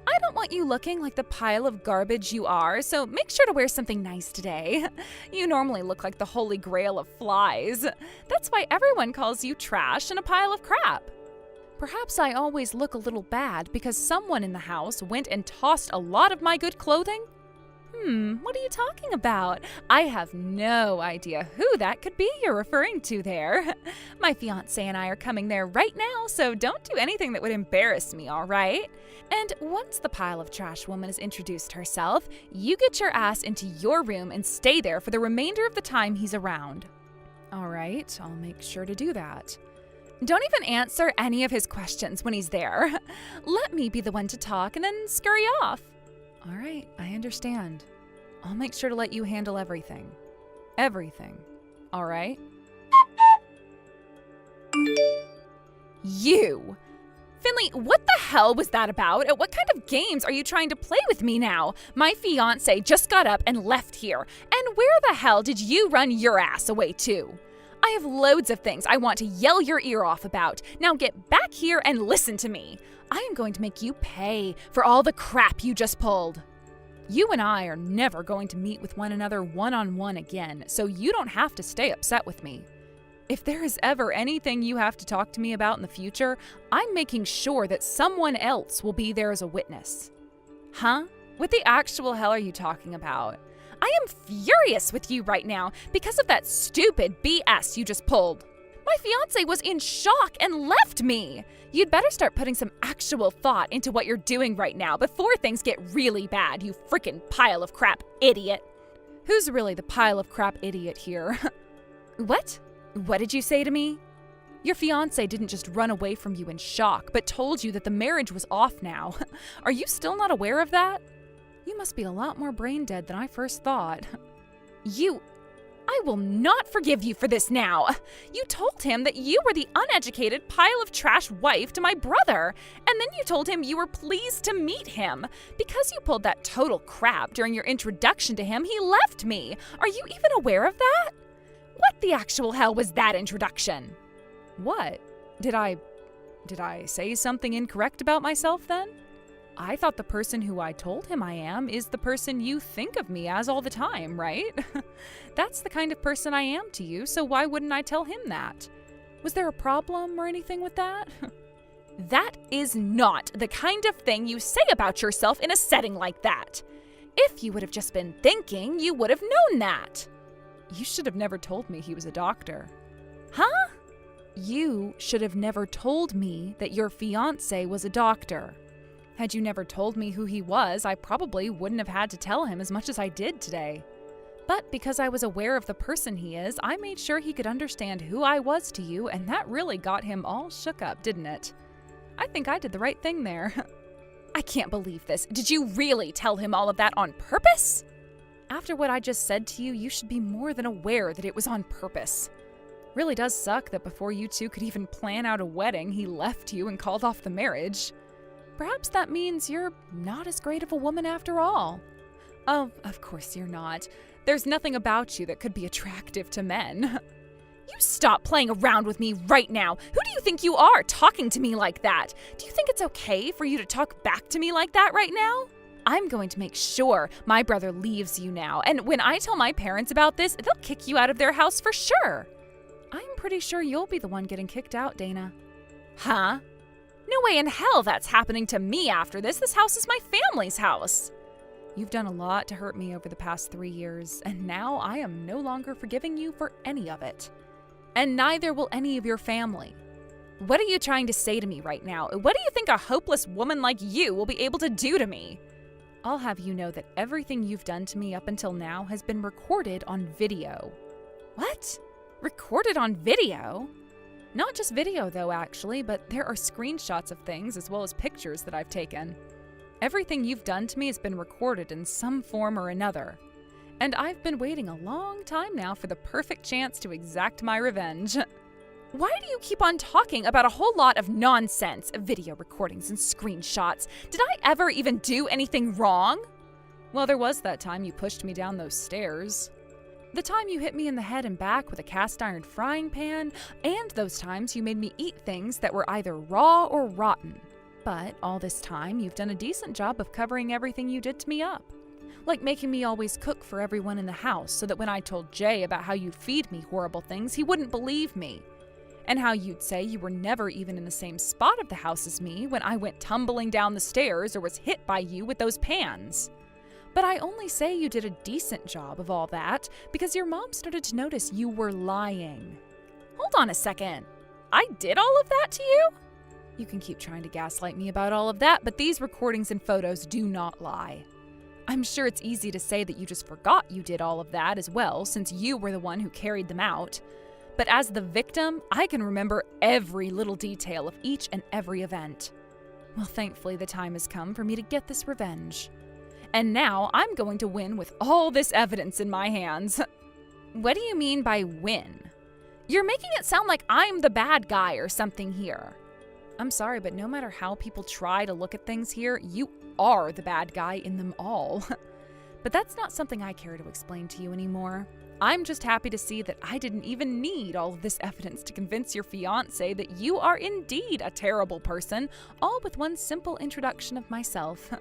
I don't want you looking like the pile of garbage you are, so make sure to wear something nice today. You normally look like the holy grail of flies. That's why everyone calls you trash and a pile of crap. Perhaps I always look a little bad because someone in the house went and tossed a lot of my good clothing? What are you talking about? I have no idea who that could be you're referring to there. My fiancé and I are coming there right now, so don't do anything that would embarrass me, all right? And once the pile of trash woman has introduced herself, you get your ass into your room and stay there for the remainder of the time he's around. All right, I'll make sure to do that. Don't even answer any of his questions when he's there. Let me be the one to talk and then scurry off. All right, I understand. I'll make sure to let you handle everything. Everything. All right? You! Finley, what the hell was that about? What kind of games are you trying to play with me now? My fiancé just got up and left here. And where the hell did you run your ass away to? I have loads of things I want to yell your ear off about. Now get back here and listen to me. I am going to make you pay for all the crap you just pulled. You and I are never going to meet with one another one-on-one again, so you don't have to stay upset with me. If there is ever anything you have to talk to me about in the future, I'm making sure that someone else will be there as a witness. Huh? What the actual hell are you talking about? I am furious with you right now because of that stupid BS you just pulled. My fiancé was in shock and left me. You'd better start putting some actual thought into what you're doing right now before things get really bad, you freaking pile of crap idiot. Who's really the pile of crap idiot here? What? What did you say to me? Your fiancé didn't just run away from you in shock, but told you that the marriage was off now. Are you still not aware of that? You must be a lot more brain dead than I first thought. I will not forgive you for this now. You told him that you were the uneducated pile of trash wife to my brother, and then you told him you were pleased to meet him. Because you pulled that total crap during your introduction to him, he left me. Are you even aware of that? What the actual hell was that introduction? What? Did I say something incorrect about myself then? I thought the person who I told him I am is the person you think of me as all the time, right? That's the kind of person I am to you, so why wouldn't I tell him that? Was there a problem or anything with that? That is not the kind of thing you say about yourself in a setting like that. If you would have just been thinking, you would have known that. You should have never told me he was a doctor. Huh? You should have never told me that your fiancé was a doctor. Had you never told me who he was, I probably wouldn't have had to tell him as much as I did today. But because I was aware of the person he is, I made sure he could understand who I was to you, and that really got him all shook up, didn't it? I think I did the right thing there. I can't believe this. Did you really tell him all of that on purpose? After what I just said to you, you should be more than aware that it was on purpose. Really does suck that before you two could even plan out a wedding, he left you and called off the marriage. Perhaps that means you're not as great of a woman after all. Oh, of course you're not. There's nothing about you that could be attractive to men. You stop playing around with me right now. Who do you think you are, talking to me like that? Do you think it's okay for you to talk back to me like that right now? I'm going to make sure my brother leaves you now, and when I tell my parents about this, they'll kick you out of their house for sure. I'm pretty sure you'll be the one getting kicked out, Dana. Huh? No way in hell that's happening to me after this. This house is my family's house. You've done a lot to hurt me over the past 3 years, and now I am no longer forgiving you for any of it. And neither will any of your family. What are you trying to say to me right now? What do you think a hopeless woman like you will be able to do to me? I'll have you know that everything you've done to me up until now has been recorded on video. What? Recorded on video? Not just video though, actually, but there are screenshots of things as well as pictures that I've taken. Everything you've done to me has been recorded in some form or another. And I've been waiting a long time now for the perfect chance to exact my revenge. Why do you keep on talking about a whole lot of nonsense, video recordings and screenshots? Did I ever even do anything wrong? Well, there was that time you pushed me down those stairs. The time you hit me in the head and back with a cast iron frying pan, and those times you made me eat things that were either raw or rotten. But all this time, you've done a decent job of covering everything you did to me up. Like making me always cook for everyone in the house so that when I told Jay about how you'd feed me horrible things, he wouldn't believe me. And how you'd say you were never even in the same spot of the house as me when I went tumbling down the stairs or was hit by you with those pans. But I only say you did a decent job of all that because your mom started to notice you were lying. Hold on a second. I did all of that to you? You can keep trying to gaslight me about all of that, but these recordings and photos do not lie. I'm sure it's easy to say that you just forgot you did all of that as well, since you were the one who carried them out. But as the victim, I can remember every little detail of each and every event. Well, thankfully, the time has come for me to get this revenge. And now I'm going to win with all this evidence in my hands. What do you mean by win? You're making it sound like I'm the bad guy or something here. I'm sorry, but no matter how people try to look at things here, you are the bad guy in them all. But that's not something I care to explain to you anymore. I'm just happy to see that I didn't even need all of this evidence to convince your fiancé that you are indeed a terrible person, all with one simple introduction of myself.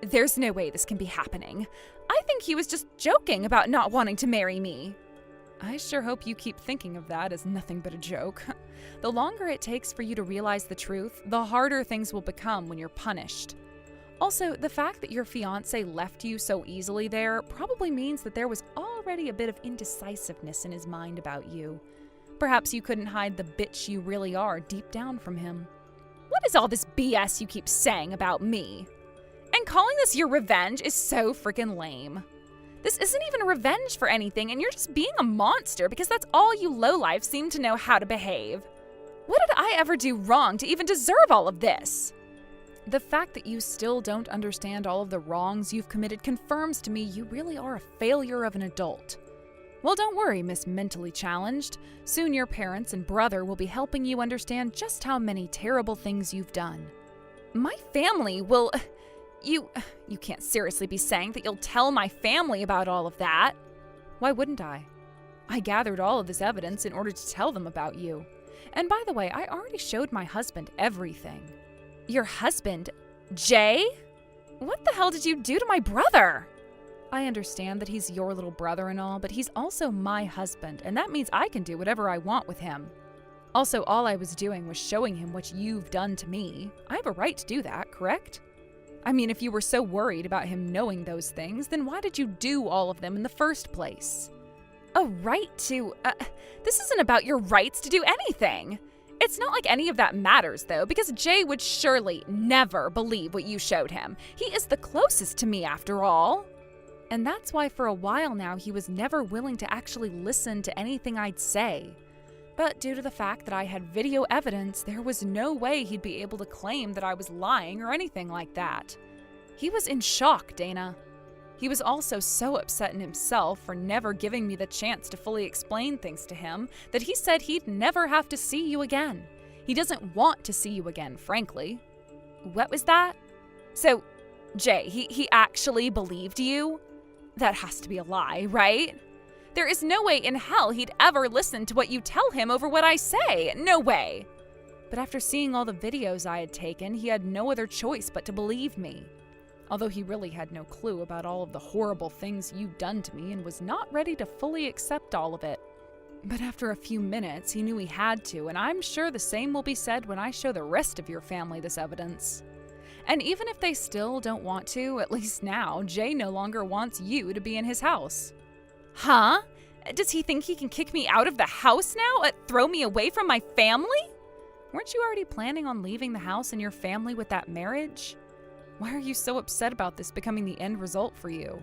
There's no way this can be happening. I think he was just joking about not wanting to marry me. I sure hope you keep thinking of that as nothing but a joke. The longer it takes for you to realize the truth, the harder things will become when you're punished. Also, the fact that your fiancé left you so easily there probably means that there was already a bit of indecisiveness in his mind about you. Perhaps you couldn't hide the bitch you really are deep down from him. What is all this BS you keep saying about me? And calling this your revenge is so freaking lame. This isn't even a revenge for anything, and you're just being a monster because that's all you lowlifes seem to know how to behave. What did I ever do wrong to even deserve all of this? The fact that you still don't understand all of the wrongs you've committed confirms to me you really are a failure of an adult. Well, don't worry, Miss Mentally Challenged. Soon your parents and brother will be helping you understand just how many terrible things you've done. My family will... You can't seriously be saying that you'll tell my family about all of that. Why wouldn't I? I gathered all of this evidence in order to tell them about you. And by the way, I already showed my husband everything. Your husband? Jay? What the hell did you do to my brother? I understand that he's your little brother and all, but he's also my husband, and that means I can do whatever I want with him. Also, all I was doing was showing him what you've done to me. I have a right to do that, correct? I mean, if you were so worried about him knowing those things, then why did you do all of them in the first place? A right to... this isn't about your rights to do anything. It's not like any of that matters, though, because Jay would surely never believe what you showed him. He is the closest to me, after all. And that's why for a while now he was never willing to actually listen to anything I'd say. But due to the fact that I had video evidence, there was no way he'd be able to claim that I was lying or anything like that. He was in shock, Dana. He was also so upset in himself for never giving me the chance to fully explain things to him that he said he'd never have to see you again. He doesn't want to see you again, frankly. What was that? So, Jay, he actually believed you? That has to be a lie, right? There is no way in hell he'd ever listen to what you tell him over what I say. No way. But after seeing all the videos I had taken, he had no other choice but to believe me. Although he really had no clue about all of the horrible things you'd done to me and was not ready to fully accept all of it. But after a few minutes, he knew he had to, and I'm sure the same will be said when I show the rest of your family this evidence. And even if they still don't want to, at least now, Jay no longer wants you to be in his house. Huh? Does he think he can kick me out of the house now? Throw me away from my family? Weren't you already planning on leaving the house and your family with that marriage? Why are you so upset about this becoming the end result for you?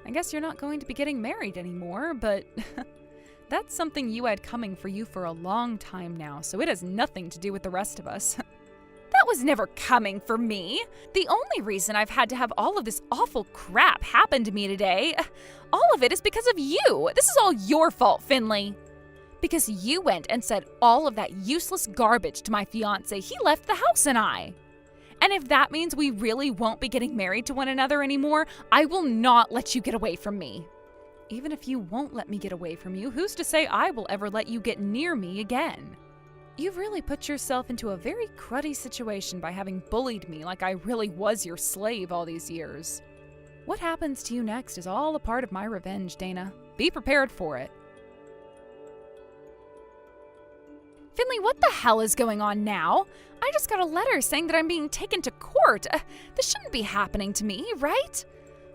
I guess you're not going to be getting married anymore, but that's something you had coming for you for a long time now, so it has nothing to do with the rest of us. That was never coming for me. The only reason I've had to have all of this awful crap happen to me today, all of it is because of you. This is all your fault, Finley. Because you went and said all of that useless garbage to my fiancé, he left the house and I. And if that means we really won't be getting married to one another anymore, I will not let you get away from me. Even if you won't let me get away from you, who's to say I will ever let you get near me again? You've really put yourself into a very cruddy situation by having bullied me like I really was your slave all these years. What happens to you next is all a part of my revenge, Dana. Be prepared for it. Finley, what the hell is going on now? I just got a letter saying that I'm being taken to court. This shouldn't be happening to me, right?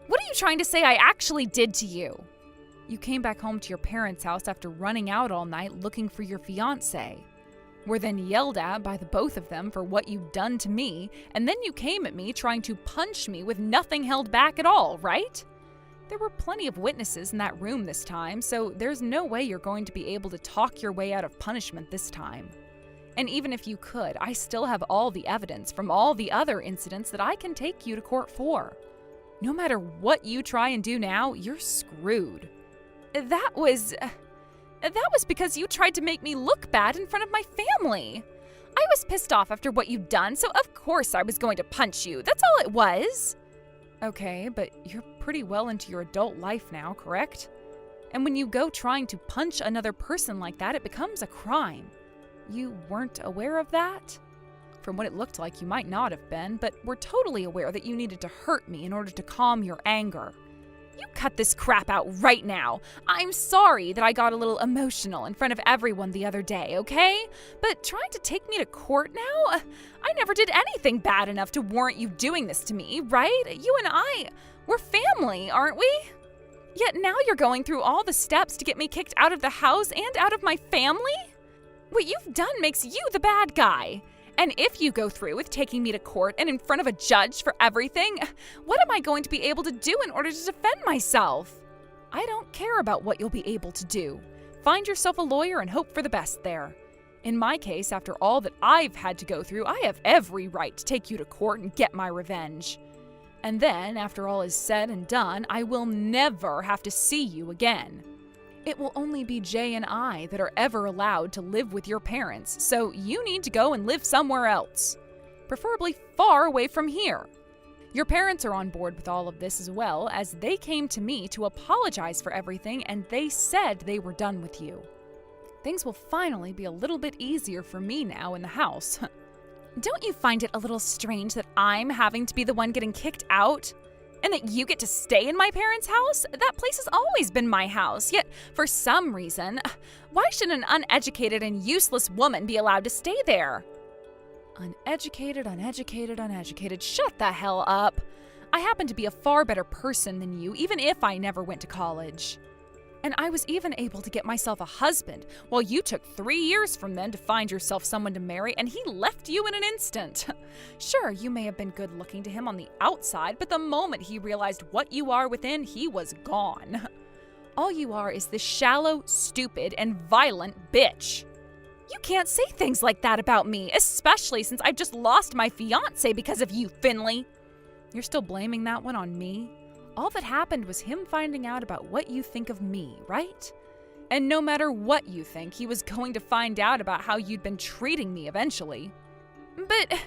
What are you trying to say I actually did to you? You came back home to your parents' house after running out all night looking for your fiancé. Were then yelled at by the both of them for what you'd done to me, and then you came at me trying to punch me with nothing held back at all, right? There were plenty of witnesses in that room this time, so there's no way you're going to be able to talk your way out of punishment this time. And even if you could, I still have all the evidence from all the other incidents that I can take you to court for. No matter what you try and do now, you're screwed. That was because you tried to make me look bad in front of my family. I was pissed off after what you'd done, so of course I was going to punch you. That's all it was. Okay, but you're pretty well into your adult life now, correct? And when you go trying to punch another person like that, it becomes a crime. You weren't aware of that? From what it looked like, you might not have been, but were totally aware that you needed to hurt me in order to calm your anger. You cut this crap out right now. I'm sorry that I got a little emotional in front of everyone the other day, okay? But trying to take me to court now? I never did anything bad enough to warrant you doing this to me, right? You and I, we're family, aren't we? Yet now you're going through all the steps to get me kicked out of the house and out of my family? What you've done makes you the bad guy. And if you go through with taking me to court and in front of a judge for everything, what am I going to be able to do in order to defend myself? I don't care about what you'll be able to do. Find yourself a lawyer and hope for the best there. In my case, after all that I've had to go through, I have every right to take you to court and get my revenge. And then, after all is said and done, I will never have to see you again. It will only be Jay and I that are ever allowed to live with your parents, so you need to go and live somewhere else. Preferably far away from here. Your parents are on board with all of this as well, as they came to me to apologize for everything and they said they were done with you. Things will finally be a little bit easier for me now in the house. Don't you find it a little strange that I'm having to be the one getting kicked out? And that you get to stay in my parents' house? That place has always been my house, yet for some reason, why should an uneducated and useless woman be allowed to stay there? Uneducated, shut the hell up. I happen to be a far better person than you, even if I never went to college. And I was even able to get myself a husband, while you took 3 years from then to find yourself someone to marry, and he left you in an instant. Sure, you may have been good looking to him on the outside, but the moment he realized what you are within, he was gone. All you are is this shallow, stupid, and violent bitch. You can't say things like that about me, especially since I've just lost my fiancé because of you, Finley. You're still blaming that one on me? All that happened was him finding out about what you think of me, right? And no matter what you think, he was going to find out about how you'd been treating me eventually. But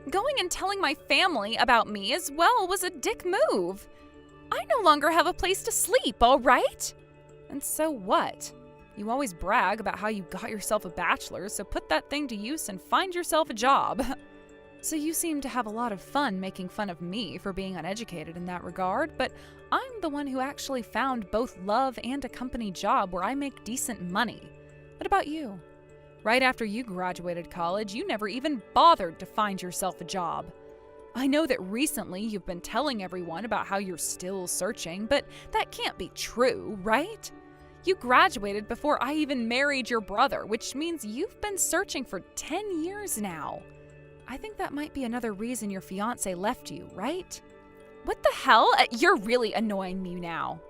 going and telling my family about me as well was a dick move. I no longer have a place to sleep, all right? And so what? You always brag about how you got yourself a bachelor's, so put that thing to use and find yourself a job. So you seem to have a lot of fun making fun of me for being uneducated in that regard, but I'm the one who actually found both love and a company job where I make decent money. What about you? Right after you graduated college, you never even bothered to find yourself a job. I know that recently you've been telling everyone about how you're still searching, but that can't be true, right? You graduated before I even married your brother, which means you've been searching for 10 years now. I think that might be another reason your fiancé left you, right? What the hell? You're really annoying me now.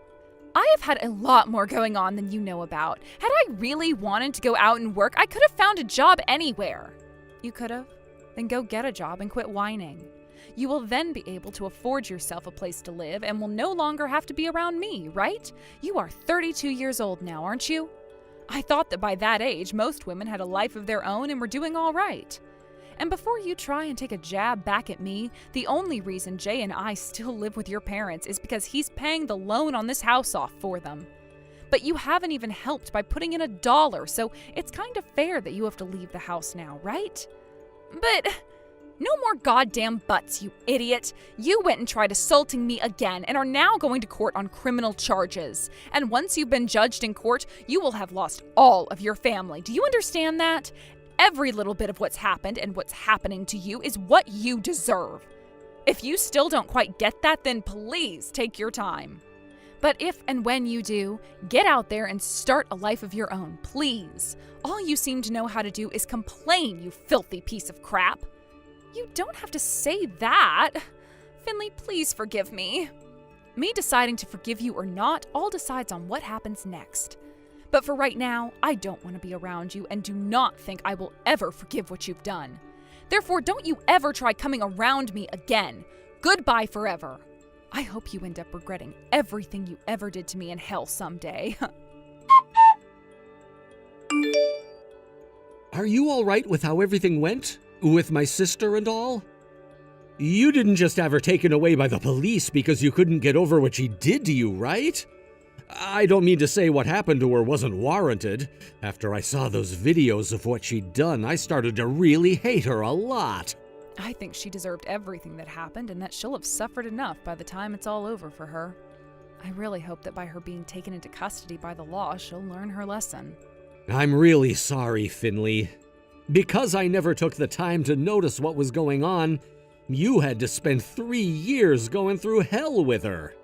I have had a lot more going on than you know about. Had I really wanted to go out and work, I could have found a job anywhere. You could have? Then go get a job and quit whining. You will then be able to afford yourself a place to live and will no longer have to be around me, right? You are 32 years old now, aren't you? I thought that by that age, most women had a life of their own and were doing all right. And before you try and take a jab back at me, the only reason Jay and I still live with your parents is because he's paying the loan on this house off for them. But you haven't even helped by putting in $1, so it's kind of fair that you have to leave the house now, right? But no more goddamn buts, you idiot. You went and tried assaulting me again and are now going to court on criminal charges. And once you've been judged in court, you will have lost all of your family. Do you understand that? Every little bit of what's happened and what's happening to you is what you deserve. If you still don't quite get that, then please take your time. But if and when you do, get out there and start a life of your own, please. All you seem to know how to do is complain, you filthy piece of crap. You don't have to say that. Finley, please forgive me. Me deciding to forgive you or not all decides on what happens next. But for right now, I don't want to be around you and do not think I will ever forgive what you've done. Therefore, don't you ever try coming around me again. Goodbye forever. I hope you end up regretting everything you ever did to me in hell someday. Are you all right with how everything went? With my sister and all? You didn't just have her taken away by the police because you couldn't get over what she did to you, right? I don't mean to say what happened to her wasn't warranted. After I saw those videos of what she'd done, I started to really hate her a lot. I think she deserved everything that happened and that she'll have suffered enough by the time it's all over for her. I really hope that by her being taken into custody by the law, she'll learn her lesson. I'm really sorry, Finley. Because I never took the time to notice what was going on, you had to spend 3 years going through hell with her.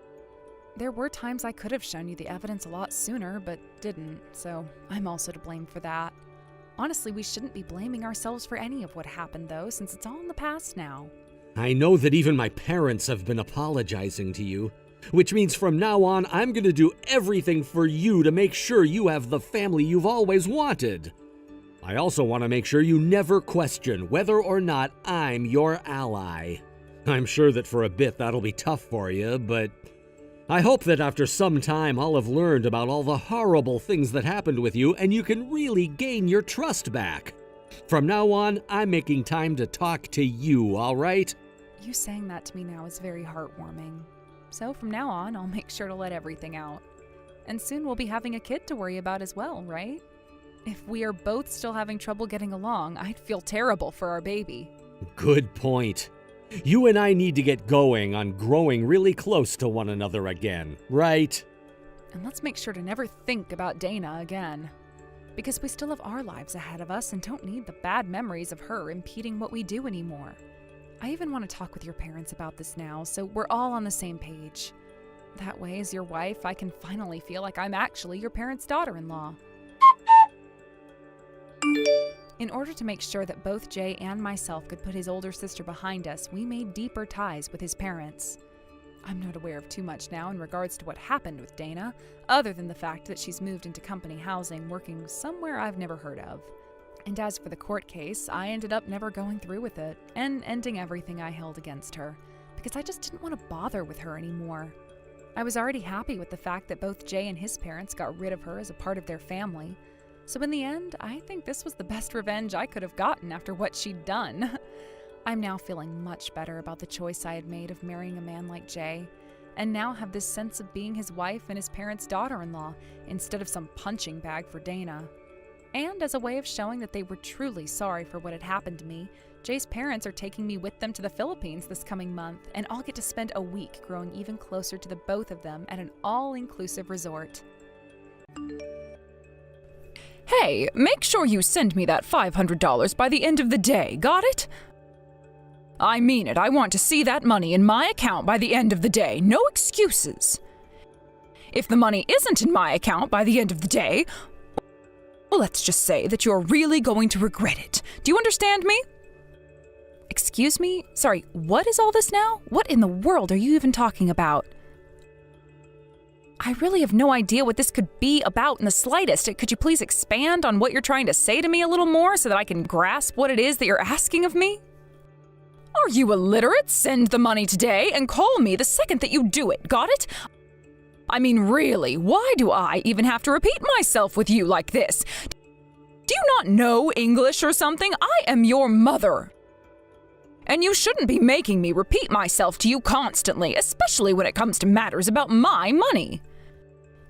There were times I could have shown you the evidence a lot sooner, but didn't, so I'm also to blame for that. Honestly, we shouldn't be blaming ourselves for any of what happened, though, since it's all in the past now. I know that even my parents have been apologizing to you, which means from now on, I'm going to do everything for you to make sure you have the family you've always wanted. I also want to make sure you never question whether or not I'm your ally. I'm sure that for a bit that'll be tough for you, but I hope that after some time I'll have learned about all the horrible things that happened with you and you can really gain your trust back. From now on, I'm making time to talk to you, all right? You saying that to me now is very heartwarming. So from now on, I'll make sure to let everything out. And soon we'll be having a kid to worry about as well, right? If we are both still having trouble getting along, I'd feel terrible for our baby. Good point. You and I need to get going on growing really close to one another again, right? And let's make sure to never think about Dana again. Because we still have our lives ahead of us and don't need the bad memories of her impeding what we do anymore. I even want to talk with your parents about this now, so we're all on the same page. That way, as your wife, I can finally feel like I'm actually your parents' daughter-in-law. In order to make sure that both Jay and myself could put his older sister behind us, we made deeper ties with his parents. I'm not aware of too much now in regards to what happened with Dana, other than the fact that she's moved into company housing, working somewhere I've never heard of. And as for the court case, I ended up never going through with it, and ending everything I held against her, because I just didn't want to bother with her anymore. I was already happy with the fact that both Jay and his parents got rid of her as a part of their family. So in the end, I think this was the best revenge I could have gotten after what she'd done. I'm now feeling much better about the choice I had made of marrying a man like Jay, and now have this sense of being his wife and his parents' daughter-in-law instead of some punching bag for Dana. And as a way of showing that they were truly sorry for what had happened to me, Jay's parents are taking me with them to the Philippines this coming month, and I'll get to spend a week growing even closer to the both of them at an all-inclusive resort. Hey, make sure you send me that $500 by the end of the day, got it? I mean it, I want to see that money in my account by the end of the day, no excuses. If the money isn't in my account by the end of the day, well, let's just say that you're really going to regret it. Do you understand me? Excuse me? Sorry, what is all this now? What in the world are you even talking about? I really have no idea what this could be about in the slightest. Could you please expand on what you're trying to say to me a little more so that I can grasp what it is that you're asking of me? Are you illiterate? Send the money today and call me the second that you do it, got it? I mean, really, why do I even have to repeat myself with you like this? Do you not know English or something? I am your mother. And you shouldn't be making me repeat myself to you constantly, especially when it comes to matters about my money.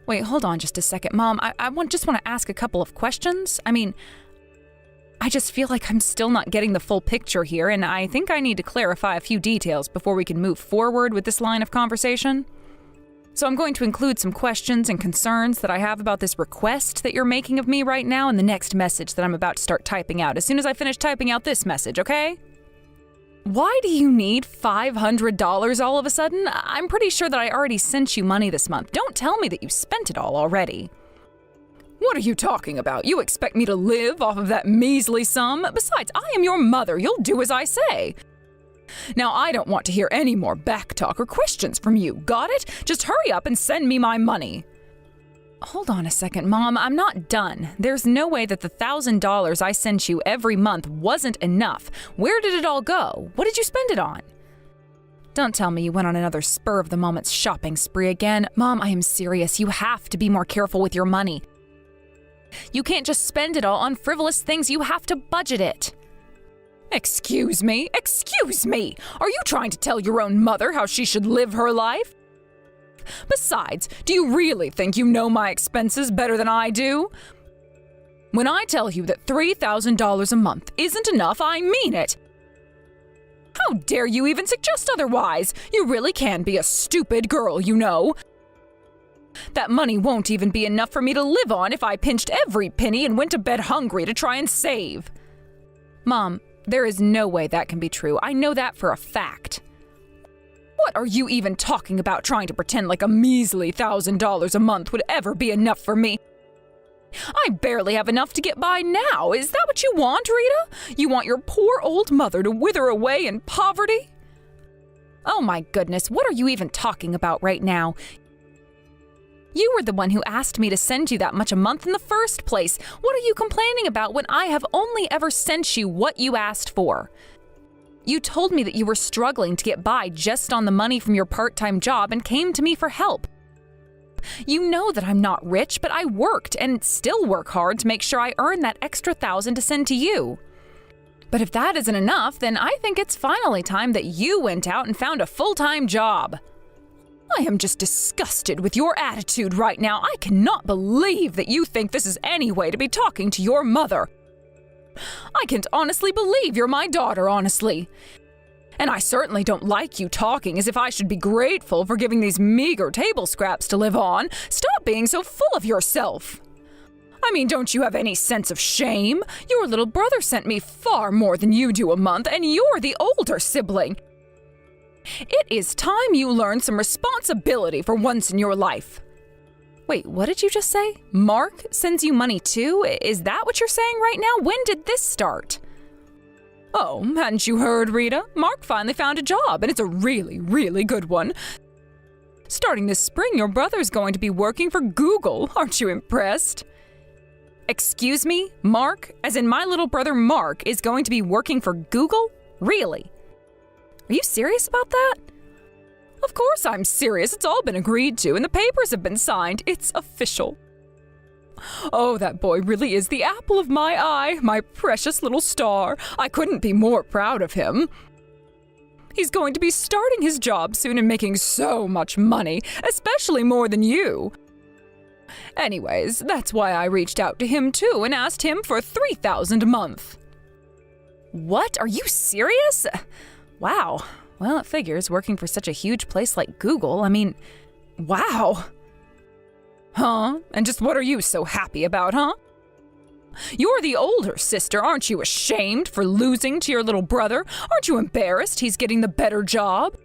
Wait, hold on just a second, Mom. I just want to ask a couple of questions. I just feel like I'm still not getting the full picture here, and I think I need to clarify a few details before we can move forward with this line of conversation. So I'm going to include some questions and concerns that I have about this request that you're making of me right now in the next message that I'm about to start typing out as soon as I finish typing out this message, okay? Why do you need $500 all of a sudden? I'm pretty sure that I already sent you money this month. Don't tell me that you spent it all already. What are you talking about? You expect me to live off of that measly sum? Besides, I am your mother. You'll do as I say. Now, I don't want to hear any more backtalk or questions from you, got it? Just hurry up and send me my money. Hold on a second, Mom, I'm not done. There's no way that the $1,000 I sent you every month wasn't enough. Where did it all go? What did you spend it on? Don't tell me you went on another spur-of-the-moment shopping spree again. Mom, I am serious. You have to be more careful with your money. You can't just spend it all on frivolous things. You have to budget it. Excuse me? Excuse me! Are you trying to tell your own mother how she should live her life? Besides, do you really think you know my expenses better than I do? When I tell you that $3,000 a month isn't enough, I mean it. How dare you even suggest otherwise? You really can be a stupid girl, you know. That money won't even be enough for me to live on if I pinched every penny and went to bed hungry to try and save. Mom, there is no way that can be true. I know that for a fact. What are you even talking about, trying to pretend like a measly $1,000 a month would ever be enough for me? I barely have enough to get by now. Is that what you want, Rita? You want your poor old mother to wither away in poverty? Oh my goodness, what are you even talking about right now? You were the one who asked me to send you that much a month in the first place. What are you complaining about when I have only ever sent you what you asked for? You told me that you were struggling to get by just on the money from your part-time job and came to me for help. You know that I'm not rich, but I worked and still work hard to make sure I earn that extra $1,000 to send to you. But if that isn't enough, then I think it's finally time that you went out and found a full-time job. I am just disgusted with your attitude right now. I cannot believe that you think this is any way to be talking to your mother. I can't honestly believe you're my daughter, honestly. And I certainly don't like you talking as if I should be grateful for giving these meager table scraps to live on. Stop being so full of yourself. I mean, don't you have any sense of shame? Your little brother sent me far more than you do a month, and you're the older sibling. It is time you learn some responsibility for once in your life. Wait, what did you just say? Mark sends you money too? Is that what you're saying right now? When did this start? Oh, hadn't you heard, Rita? Mark finally found a job, and it's a really, really good one. Starting this spring, your brother's going to be working for Google. Aren't you impressed? Excuse me? Mark, as in my little brother Mark, is going to be working for Google? Really? Are you serious about that? Of course I'm serious. It's all been agreed to, and the papers have been signed. It's official. Oh, that boy really is the apple of my eye, my precious little star. I couldn't be more proud of him. He's going to be starting his job soon and making so much money, especially more than you. Anyways, that's why I reached out to him too and asked him for $3,000 a month. What? Are you serious? Wow. Well, it figures, working for such a huge place like Google. I mean, wow. Huh? And just what are you so happy about, huh? You're the older sister. Aren't you ashamed for losing to your little brother? Aren't you embarrassed he's getting the better job?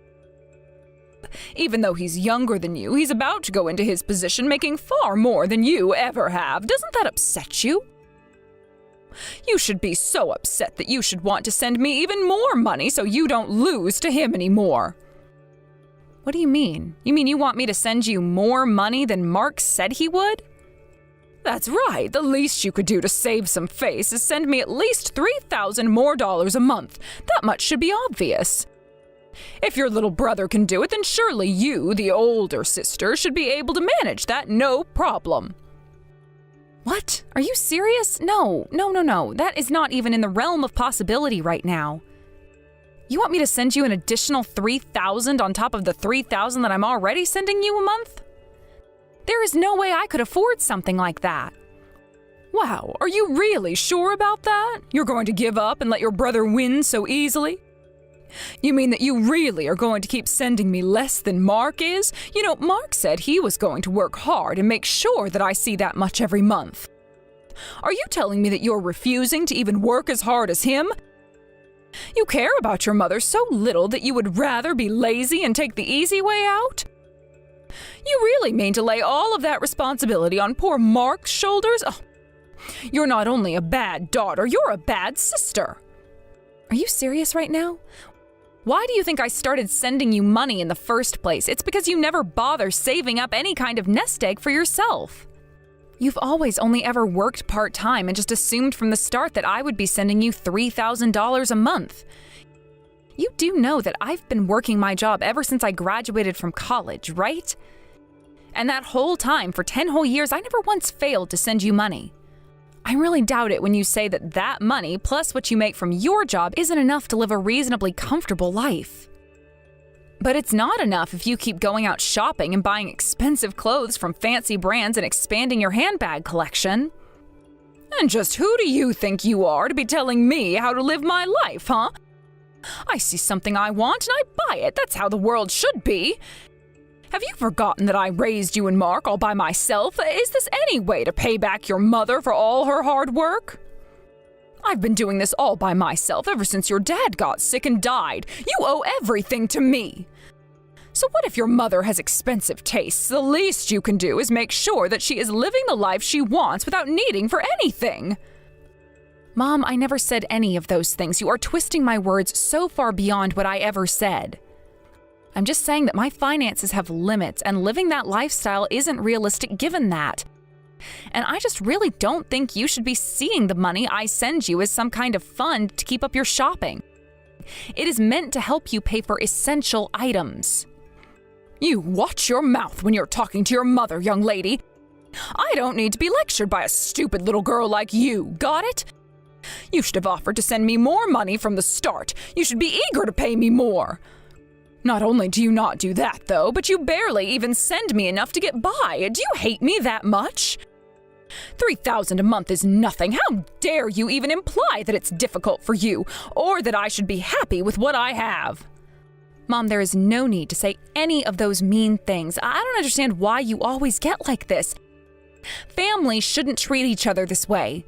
Even though he's younger than you, he's about to go into his position making far more than you ever have. Doesn't that upset you? You should be so upset that you should want to send me even more money so you don't lose to him anymore. What do you mean? You mean you want me to send you more money than Mark said he would? That's right. The least you could do to save some face is send me at least $3,000 more a month. That much should be obvious. If your little brother can do it, then surely you, the older sister, should be able to manage that no problem. What? Are you serious? No. That is not even in the realm of possibility right now. You want me to send you an additional $3,000 on top of the $3,000 that I'm already sending you a month? There is no way I could afford something like that. Wow, are you really sure about that? You're going to give up and let your brother win so easily? You mean that you really are going to keep sending me less than Mark is? You know, Mark said he was going to work hard and make sure that I see that much every month. Are you telling me that you're refusing to even work as hard as him? You care about your mother so little that you would rather be lazy and take the easy way out? You really mean to lay all of that responsibility on poor Mark's shoulders? Oh, you're not only a bad daughter, you're a bad sister. Are you serious right now? Why do you think I started sending you money in the first place? It's because you never bother saving up any kind of nest egg for yourself. You've always only ever worked part-time and just assumed from the start that I would be sending you $3,000 a month. You do know that I've been working my job ever since I graduated from college, right? And that whole time, for 10 whole years, I never once failed to send you money. I really doubt it when you say that that money, plus what you make from your job, isn't enough to live a reasonably comfortable life. But it's not enough if you keep going out shopping and buying expensive clothes from fancy brands and expanding your handbag collection. And just who do you think you are to be telling me how to live my life, huh? I see something I want and I buy it. That's how the world should be. Have you forgotten that I raised you and Mark all by myself? Is this any way to pay back your mother for all her hard work? I've been doing this all by myself ever since your dad got sick and died. You owe everything to me. So what if your mother has expensive tastes? The least you can do is make sure that she is living the life she wants without needing for anything. Mom, I never said any of those things. You are twisting my words so far beyond what I ever said. I'm just saying that my finances have limits, and living that lifestyle isn't realistic given that. And I just really don't think you should be seeing the money I send you as some kind of fund to keep up your shopping. It is meant to help you pay for essential items. You watch your mouth when you're talking to your mother, young lady. I don't need to be lectured by a stupid little girl like you, got it? You should have offered to send me more money from the start. You should be eager to pay me more. Not only do you not do that, though, but you barely even send me enough to get by. Do you hate me that much? $3,000 a month is nothing. How dare you even imply that it's difficult for you, or that I should be happy with what I have? Mom, there is no need to say any of those mean things. I don't understand why you always get like this. Families shouldn't treat each other this way.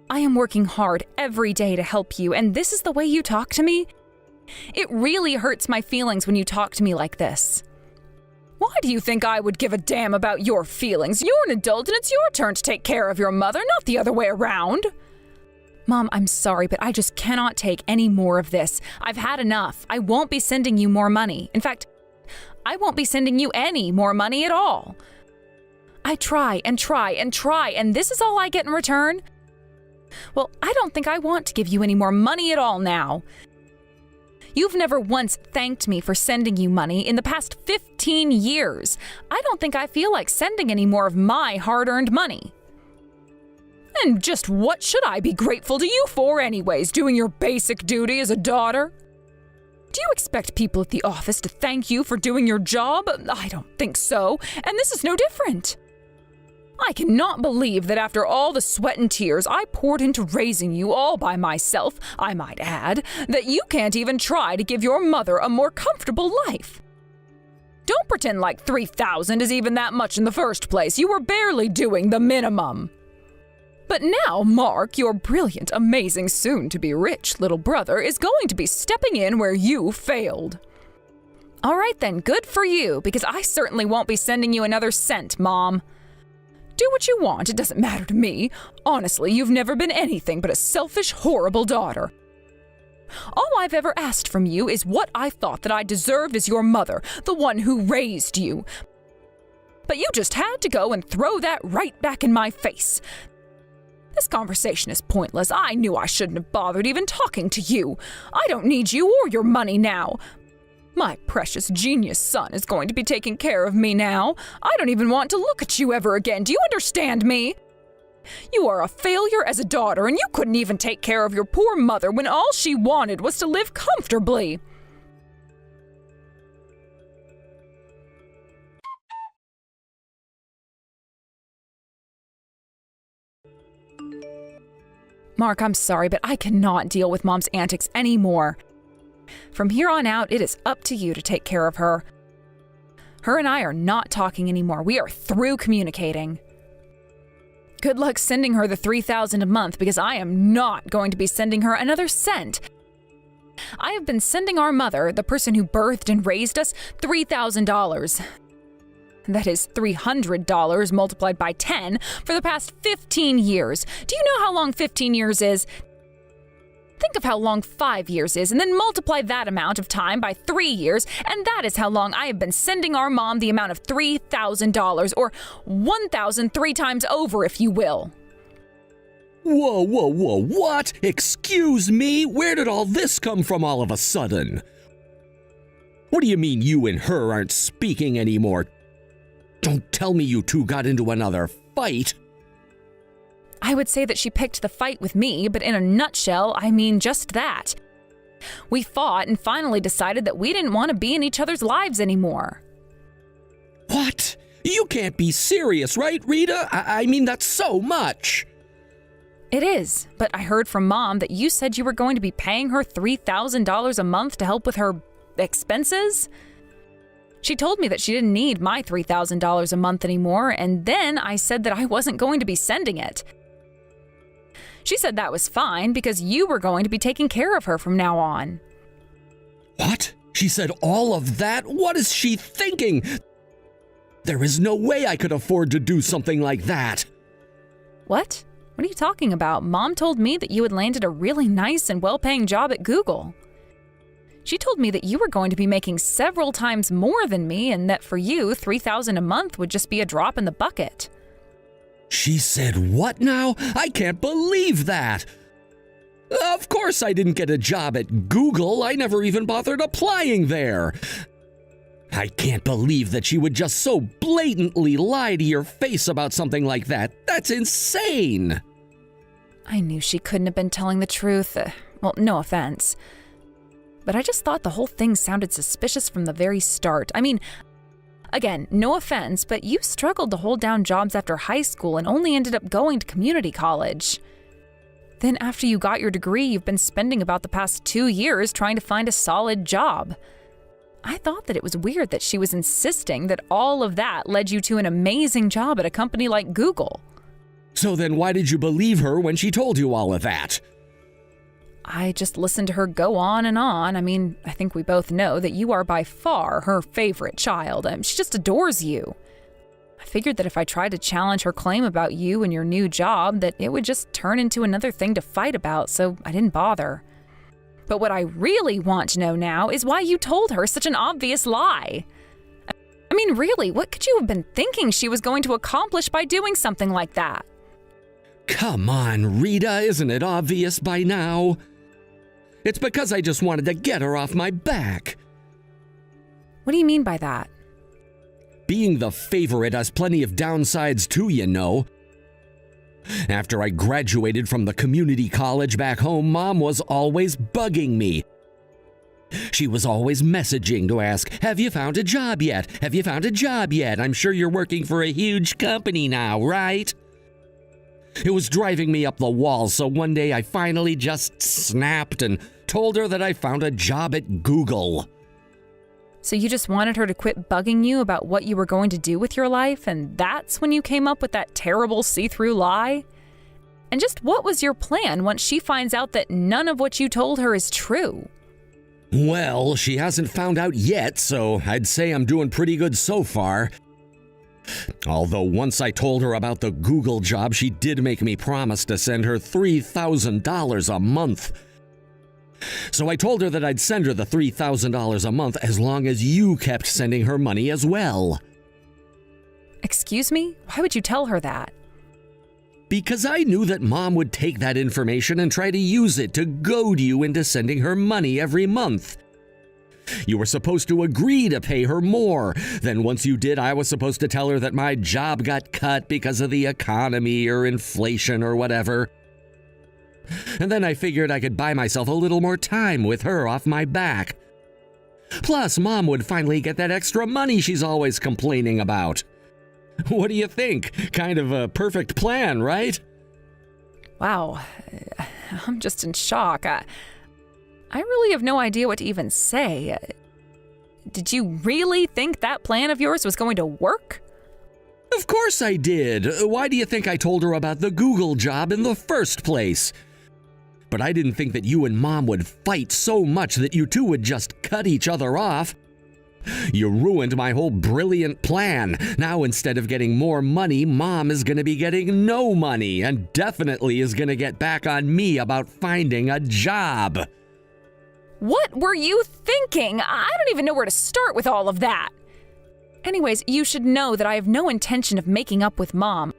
I am working hard every day to help you, and this is the way you talk to me? It really hurts my feelings when you talk to me like this. Why do you think I would give a damn about your feelings? You're an adult and it's your turn to take care of your mother, not the other way around. Mom, I'm sorry, but I just cannot take any more of this. I've had enough. I won't be sending you more money. In fact, I won't be sending you any more money at all. I try and try and try, and this is all I get in return? Well, I don't think I want to give you any more money at all now. You've never once thanked me for sending you money in the past 15 years. I don't think I feel like sending any more of my hard-earned money. And just what should I be grateful to you for anyways, doing your basic duty as a daughter? Do you expect people at the office to thank you for doing your job? I don't think so, and this is no different. I cannot believe that after all the sweat and tears I poured into raising you all by myself, I might add, that you can't even try to give your mother a more comfortable life. Don't pretend like $3,000 is even that much in the first place. You were barely doing the minimum. But now Mark, your brilliant, amazing, soon-to-be-rich little brother, is going to be stepping in where you failed. All right then, good for you, because I certainly won't be sending you another cent, Mom. Do what you want, it doesn't matter to me. Honestly, you've never been anything but a selfish, horrible daughter. All I've ever asked from you is what I thought that I deserved as your mother, the one who raised you. But you just had to go and throw that right back in my face. This conversation is pointless. I knew I shouldn't have bothered even talking to you. I don't need you or your money now. My precious genius son is going to be taking care of me now. I don't even want to look at you ever again. Do you understand me? You are a failure as a daughter, and you couldn't even take care of your poor mother when all she wanted was to live comfortably. Mark, I'm sorry, but I cannot deal with Mom's antics anymore. From here on out, it is up to you to take care of her. Her and I are not talking anymore. We are through communicating. Good luck sending her the $3,000 a month, because I am not going to be sending her another cent. I have been sending our mother, the person who birthed and raised us, $3,000. That is $300 multiplied by 10 for the past 15 years. Do you know how long 15 years is? Think of how long 5 years is, and then multiply that amount of time by 3 years, and that is how long I have been sending our mom the amount of $3,000, or 1,000 3 times over, if you will. Whoa, what? Excuse me? Where did all this come from all of a sudden? What do you mean you and her aren't speaking anymore? Don't tell me you two got into another fight. I would say that she picked the fight with me, but in a nutshell, I mean just that. We fought and finally decided that we didn't want to be in each other's lives anymore. What? You can't be serious, right, Rita? I mean, that's so much. It is, but I heard from Mom that you said you were going to be paying her $3,000 a month to help with her expenses? She told me that she didn't need my $3,000 a month anymore, and then I said that I wasn't going to be sending it. She said that was fine because you were going to be taking care of her from now on. What? She said all of that? What is she thinking? There is no way I could afford to do something like that. What? What are you talking about? Mom told me that you had landed a really nice and well-paying job at Google. She told me that you were going to be making several times more than me and that for you, $3,000 a month would just be a drop in the bucket. She said what now? I can't believe that. Of course I didn't get a job at Google. I never even bothered applying there. I can't believe that she would just so blatantly lie to your face about something like that. That's insane. I knew she couldn't have been telling the truth. Well, no offense. But I just thought the whole thing sounded suspicious from the very start. I mean, again, no offense, but you struggled to hold down jobs after high school and only ended up going to community college. Then after you got your degree, you've been spending about the past 2 years trying to find a solid job. I thought that it was weird that she was insisting that all of that led you to an amazing job at a company like Google. So then why did you believe her when she told you all of that? I just listened to her go on and on. I mean, I think we both know that you are by far her favorite child. She just adores you. I figured that if I tried to challenge her claim about you and your new job, that it would just turn into another thing to fight about, so I didn't bother. But what I really want to know now is why you told her such an obvious lie. I mean, really, what could you have been thinking she was going to accomplish by doing something like that? Come on, Rita, isn't it obvious by now? It's because I just wanted to get her off my back. What do you mean by that? Being the favorite has plenty of downsides too, you know. After I graduated from the community college back home, Mom was always bugging me. She was always messaging to ask, "Have you found a job yet? Have you found a job yet? I'm sure you're working for a huge company now, right?" It was driving me up the wall, so one day I finally just snapped and told her that I found a job at Google. So you just wanted her to quit bugging you about what you were going to do with your life, and that's when you came up with that terrible see-through lie? And just what was your plan once she finds out that none of what you told her is true? Well, she hasn't found out yet, so I'd say I'm doing pretty good so far. Although once I told her about the Google job, she did make me promise to send her $3,000 a month. So I told her that I'd send her the $3,000 a month as long as you kept sending her money as well. Excuse me? Why would you tell her that? Because I knew that Mom would take that information and try to use it to goad you into sending her money every month. You were supposed to agree to pay her more. Then once you did, I was supposed to tell her that my job got cut because of the economy or inflation or whatever. And then I figured I could buy myself a little more time with her off my back. Plus, Mom would finally get that extra money she's always complaining about. What do you think? Kind of a perfect plan, right? Wow, I'm just in shock. I really have no idea what to even say. Did you really think that plan of yours was going to work? Of course I did. Why do you think I told her about the Google job in the first place? But I didn't think that you and Mom would fight so much that you two would just cut each other off. You ruined my whole brilliant plan. Now instead of getting more money, Mom is going to be getting no money and definitely is going to get back on me about finding a job. What were you thinking? I don't even know where to start with all of that. Anyways, you should know that I have no intention of making up with Mom.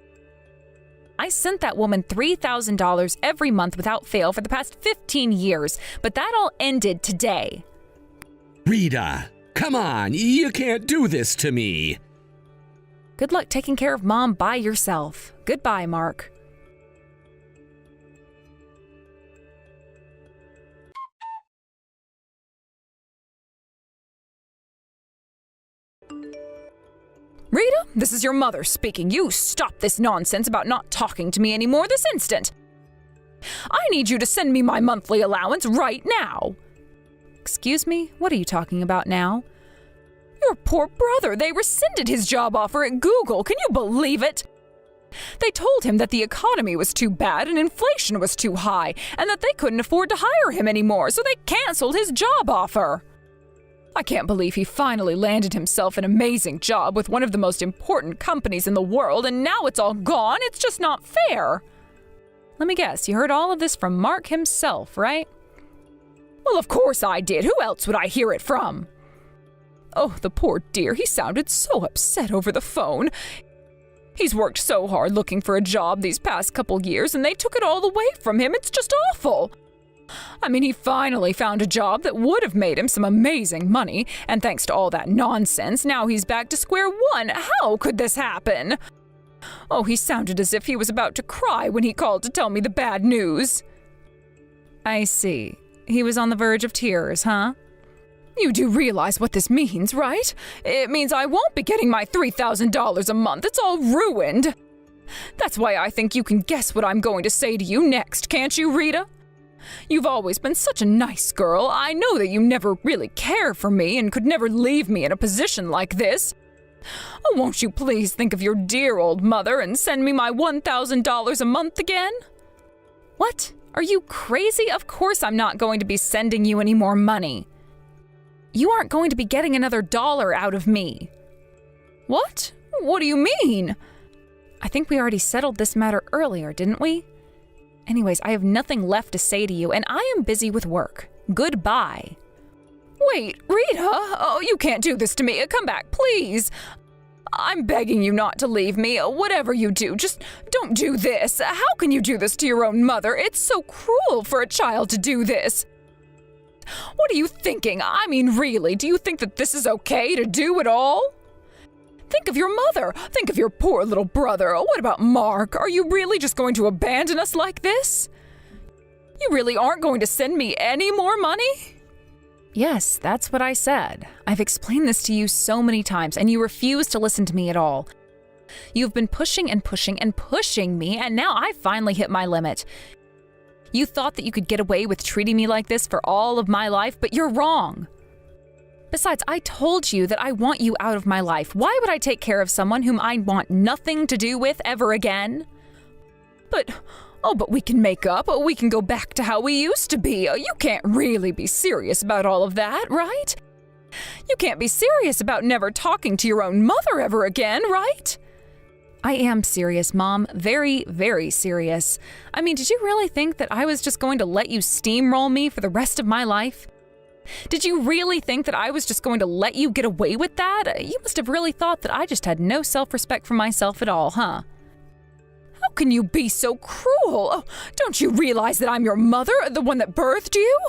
I sent that woman $3,000 every month without fail for the past 15 years, but that all ended today. Rita, come on, you can't do this to me. Good luck taking care of Mom by yourself. Goodbye, Mark. Rita, this is your mother speaking. You stop this nonsense about not talking to me anymore this instant. I need you to send me my monthly allowance right now. Excuse me? What are you talking about now? Your poor brother. They rescinded his job offer at Google. Can you believe it? They told him that the economy was too bad and inflation was too high, and that they couldn't afford to hire him anymore, so they canceled his job offer. I can't believe he finally landed himself an amazing job with one of the most important companies in the world, and now it's all gone. It's just not fair. Let me guess, you heard all of this from Mark himself, right? Well, of course I did. Who else would I hear it from? Oh, the poor dear. He sounded so upset over the phone. He's worked so hard looking for a job these past couple years, and they took it all away from him. It's just awful. I mean, he finally found a job that would have made him some amazing money, and thanks to all that nonsense, now he's back to square one. How could this happen? Oh, he sounded as if he was about to cry when he called to tell me the bad news. I see. He was on the verge of tears, huh? You do realize what this means, right? It means I won't be getting my $3,000 a month. It's all ruined. That's why I think you can guess what I'm going to say to you next, can't you, Rita? You've always been such a nice girl. I know that you never really care for me and could never leave me in a position like this. Oh, won't you please think of your dear old mother and send me my $1,000 a month again? What? Are you crazy? Of course I'm not going to be sending you any more money. You aren't going to be getting another dollar out of me. What? What do you mean? I think we already settled this matter earlier, didn't we? Anyways, I have nothing left to say to you, and I am busy with work. Goodbye. Wait, Rita! Oh, you can't do this to me. Come back, please. I'm begging you not to leave me. Whatever you do, just don't do this. How can you do this to your own mother? It's so cruel for a child to do this. What are you thinking? I mean, really, do you think that this is okay to do at all? Think of your mother. Think of your poor little brother. What about Mark? Are you really just going to abandon us like this? You really aren't going to send me any more money? Yes, that's what I said. I've explained this to you so many times, and you refuse to listen to me at all. You've been pushing and pushing and pushing me, and now I finally hit my limit. You thought that you could get away with treating me like this for all of my life, but you're wrong. Besides, I told you that I want you out of my life. Why would I take care of someone whom I want nothing to do with ever again? But we can make up. We can go back to how we used to be. You can't really be serious about all of that, right? You can't be serious about never talking to your own mother ever again, right? I am serious, Mom. Very, very serious. I mean, did you really think that I was just going to let you steamroll me for the rest of my life? Did you really think that I was just going to let you get away with that? You must have really thought that I just had no self-respect for myself at all, huh? How can you be so cruel? Oh, don't you realize that I'm your mother, the one that birthed you?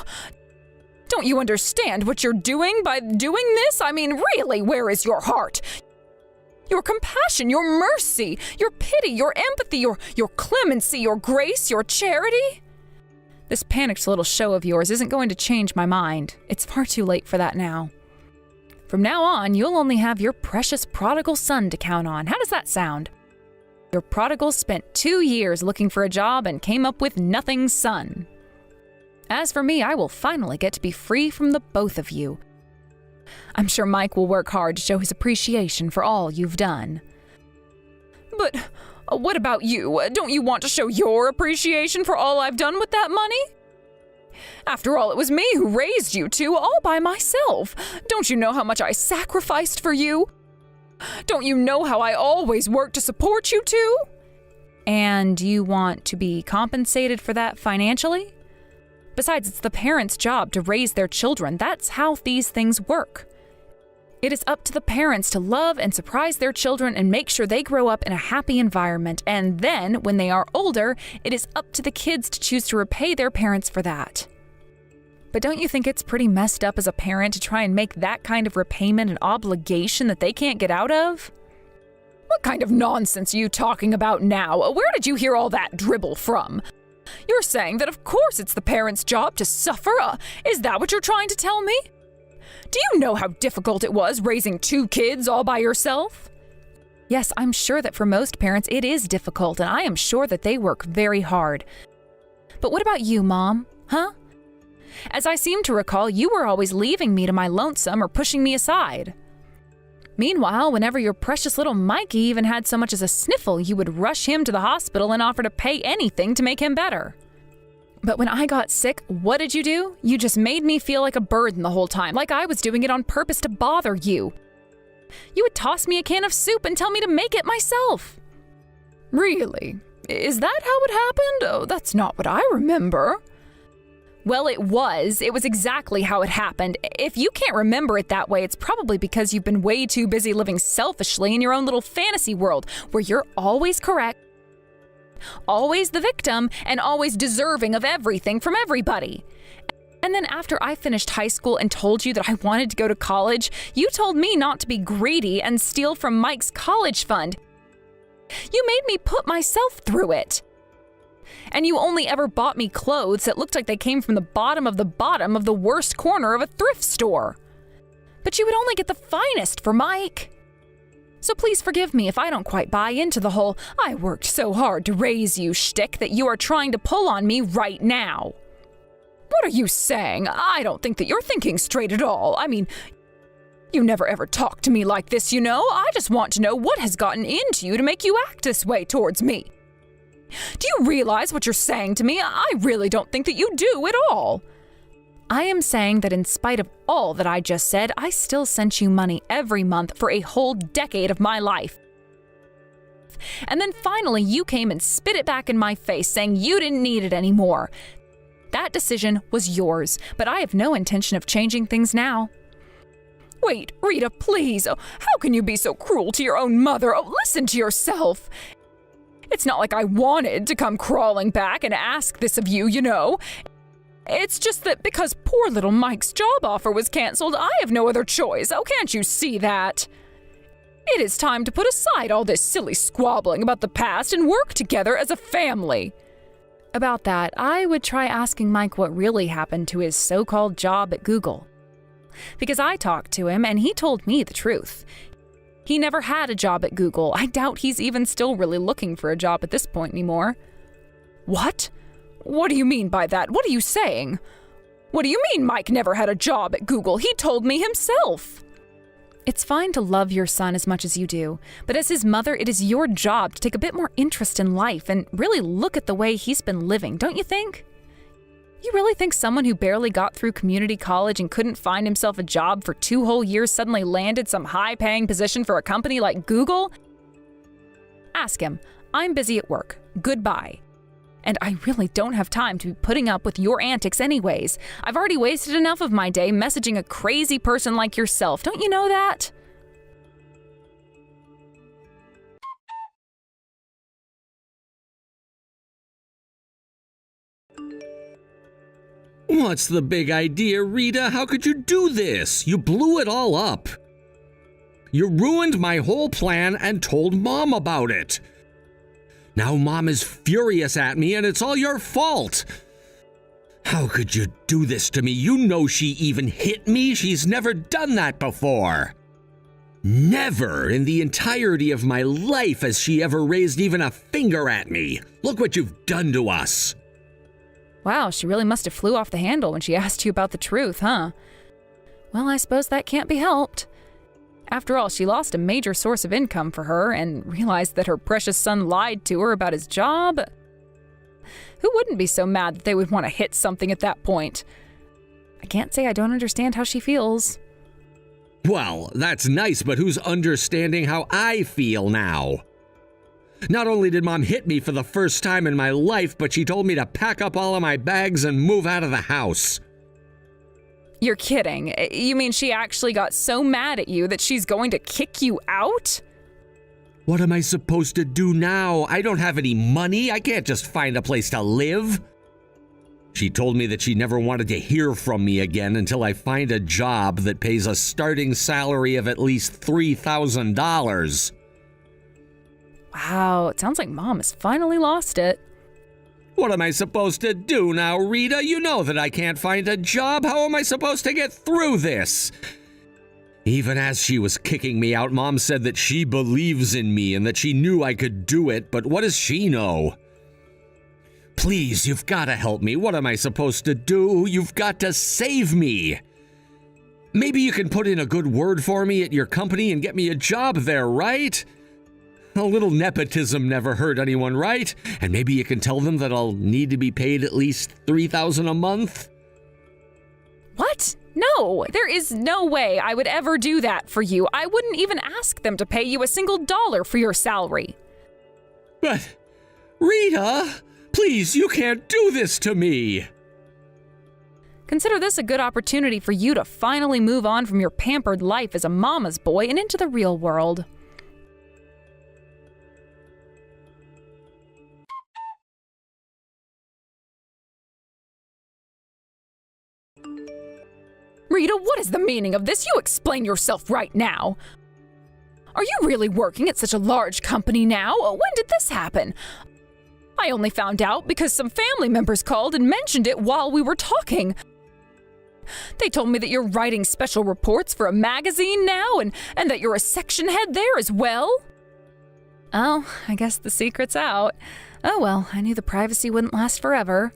Don't you understand what you're doing by doing this? I mean, really, where is your heart? Your compassion, your mercy, your pity, your empathy, your clemency, your grace, your charity? This panicked little show of yours isn't going to change my mind. It's far too late for that now. From now on, you'll only have your precious prodigal son to count on. How does that sound? Your prodigal spent 2 years looking for a job and came up with nothing, son. As for me, I will finally get to be free from the both of you. I'm sure Mike will work hard to show his appreciation for all you've done. But what about you? Don't you want to show your appreciation for all I've done with that money? After all, it was me who raised you two all by myself. Don't you know how much I sacrificed for you? Don't you know how I always worked to support you two? And you want to be compensated for that financially? Besides, it's the parents' job to raise their children. That's how these things work. It is up to the parents to love and surprise their children and make sure they grow up in a happy environment. And then, when they are older, it is up to the kids to choose to repay their parents for that. But don't you think it's pretty messed up as a parent to try and make that kind of repayment an obligation that they can't get out of? What kind of nonsense are you talking about now? Where did you hear all that dribble from? You're saying that of course it's the parents' job to suffer? Is that what you're trying to tell me? Do you know how difficult it was raising two kids all by yourself? Yes, I'm sure that for most parents it is difficult, and I am sure that they work very hard. But what about you, Mom? Huh? As I seem to recall, you were always leaving me to my lonesome or pushing me aside. Meanwhile, whenever your precious little Mikey even had so much as a sniffle, you would rush him to the hospital and offer to pay anything to make him better. But when I got sick, what did you do? You just made me feel like a burden the whole time, like I was doing it on purpose to bother you. You would toss me a can of soup and tell me to make it myself. Really? Is that how it happened? Oh, that's not what I remember. Well, it was. It was exactly how it happened. If you can't remember it that way, it's probably because you've been way too busy living selfishly in your own little fantasy world where you're always correct, always the victim, and always deserving of everything from everybody. And then after I finished high school and told you that I wanted to go to college, you told me not to be greedy and steal from Mike's college fund. You made me put myself through it. And you only ever bought me clothes that looked like they came from the bottom of the worst corner of a thrift store. But you would only get the finest for Mike. So please forgive me if I don't quite buy into the whole "I worked so hard to raise you" shtick that you are trying to pull on me right now. What are you saying? I don't think that you're thinking straight at all. I mean, you never ever talk to me like this, you know? I just want to know what has gotten into you to make you act this way towards me. Do you realize what you're saying to me? I really don't think that you do at all. I am saying that in spite of all that I just said, I still sent you money every month for a whole decade of my life. And then finally you came and spit it back in my face saying you didn't need it anymore. That decision was yours, but I have no intention of changing things now. Wait, Rita, please. Oh, how can you be so cruel to your own mother? Oh, listen to yourself. It's not like I wanted to come crawling back and ask this of you, you know. It's just that because poor little Mike's job offer was canceled, I have no other choice. Oh, can't you see that? It is time to put aside all this silly squabbling about the past and work together as a family. About that, I would try asking Mike what really happened to his so-called job at Google. Because I talked to him and he told me the truth. He never had a job at Google. I doubt he's even still really looking for a job at this point anymore. What? What do you mean by that? What are you saying? What do you mean Mike never had a job at Google? He told me himself. It's fine to love your son as much as you do, but as his mother, it is your job to take a bit more interest in life and really look at the way he's been living, don't you think? You really think someone who barely got through community college and couldn't find himself a job for 2 whole years suddenly landed some high-paying position for a company like Google? Ask him. I'm busy at work. Goodbye. And I really don't have time to be putting up with your antics anyways. I've already wasted enough of my day messaging a crazy person like yourself. Don't you know that? What's the big idea, Rita? How could you do this? You blew it all up. You ruined my whole plan and told Mom about it. Now Mom is furious at me and it's all your fault. How could you do this to me? You know she even hit me. She's never done that before. Never in the entirety of my life has she ever raised even a finger at me. Look what you've done to us. Wow, she really must have flew off the handle when she asked you about the truth, huh? Well, I suppose that can't be helped. After all, she lost a major source of income for her and realized that her precious son lied to her about his job. Who wouldn't be so mad that they would want to hit something at that point? I can't say I don't understand how she feels. Well, that's nice, but who's understanding how I feel now? Not only did Mom hit me for the first time in my life, but she told me to pack up all of my bags and move out of the house. You're kidding. You mean she actually got so mad at you that she's going to kick you out? What am I supposed to do now? I don't have any money. I can't just find a place to live. She told me that she never wanted to hear from me again until I find a job that pays a starting salary of at least $3,000. Wow, it sounds like Mom has finally lost it. What am I supposed to do now, Rita? You know that I can't find a job. How am I supposed to get through this? Even as she was kicking me out, Mom said that she believes in me and that she knew I could do it, but what does she know? Please, you've got to help me. What am I supposed to do? You've got to save me. Maybe you can put in a good word for me at your company and get me a job there, right? A little nepotism never hurt anyone, right? And maybe you can tell them that I'll need to be paid at least $3,000 a month? What? No, there is no way I would ever do that for you. I wouldn't even ask them to pay you a single dollar for your salary. But, Rita, please, you can't do this to me. Consider this a good opportunity for you to finally move on from your pampered life as a mama's boy and into the real world. Rita, what is the meaning of this? You explain yourself right now. Are you really working at such a large company now? When did this happen? I only found out because some family members called and mentioned it while we were talking. They told me that you're writing special reports for a magazine now and that you're a section head there as well. Oh, I guess the secret's out. Oh well, I knew the privacy wouldn't last forever.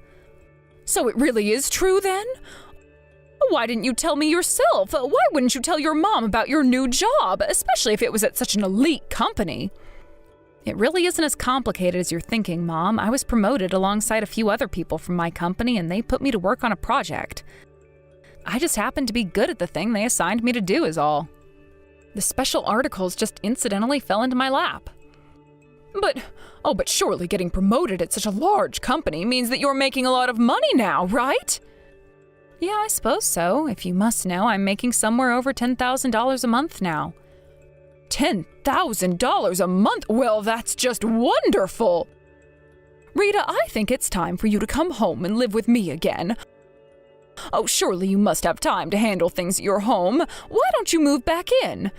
So it really is true then? Why didn't you tell me yourself? Why wouldn't you tell your mom about your new job, especially if it was at such an elite company? It really isn't as complicated as you're thinking, Mom. I was promoted alongside a few other people from my company, and they put me to work on a project. I just happened to be good at the thing they assigned me to do is all. The special articles just incidentally fell into my lap. But surely getting promoted at such a large company means that you're making a lot of money now, right? Yeah, I suppose so. If you must know, I'm making somewhere over $10,000 a month now. $10,000 a month? Well, that's just wonderful! Rita, I think it's time for you to come home and live with me again. Oh, surely you must have time to handle things at your home. Why don't you move back in?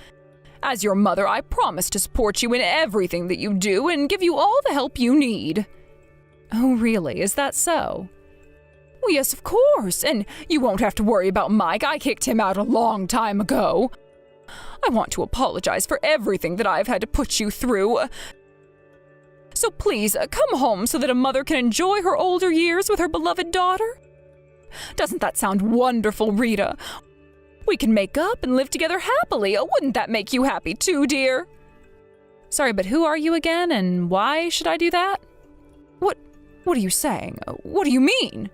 As your mother, I promise to support you in everything that you do and give you all the help you need. Oh, really? Is that so? Well, yes, of course, and you won't have to worry about Mike. I kicked him out a long time ago. I want to apologize for everything that I've had to put you through. So please, come home so that a mother can enjoy her older years with her beloved daughter. Doesn't that sound wonderful, Rita? We can make up and live together happily. Wouldn't that make you happy too, dear? Sorry, but who are you again, and why should I do that? What are you saying? What do you mean?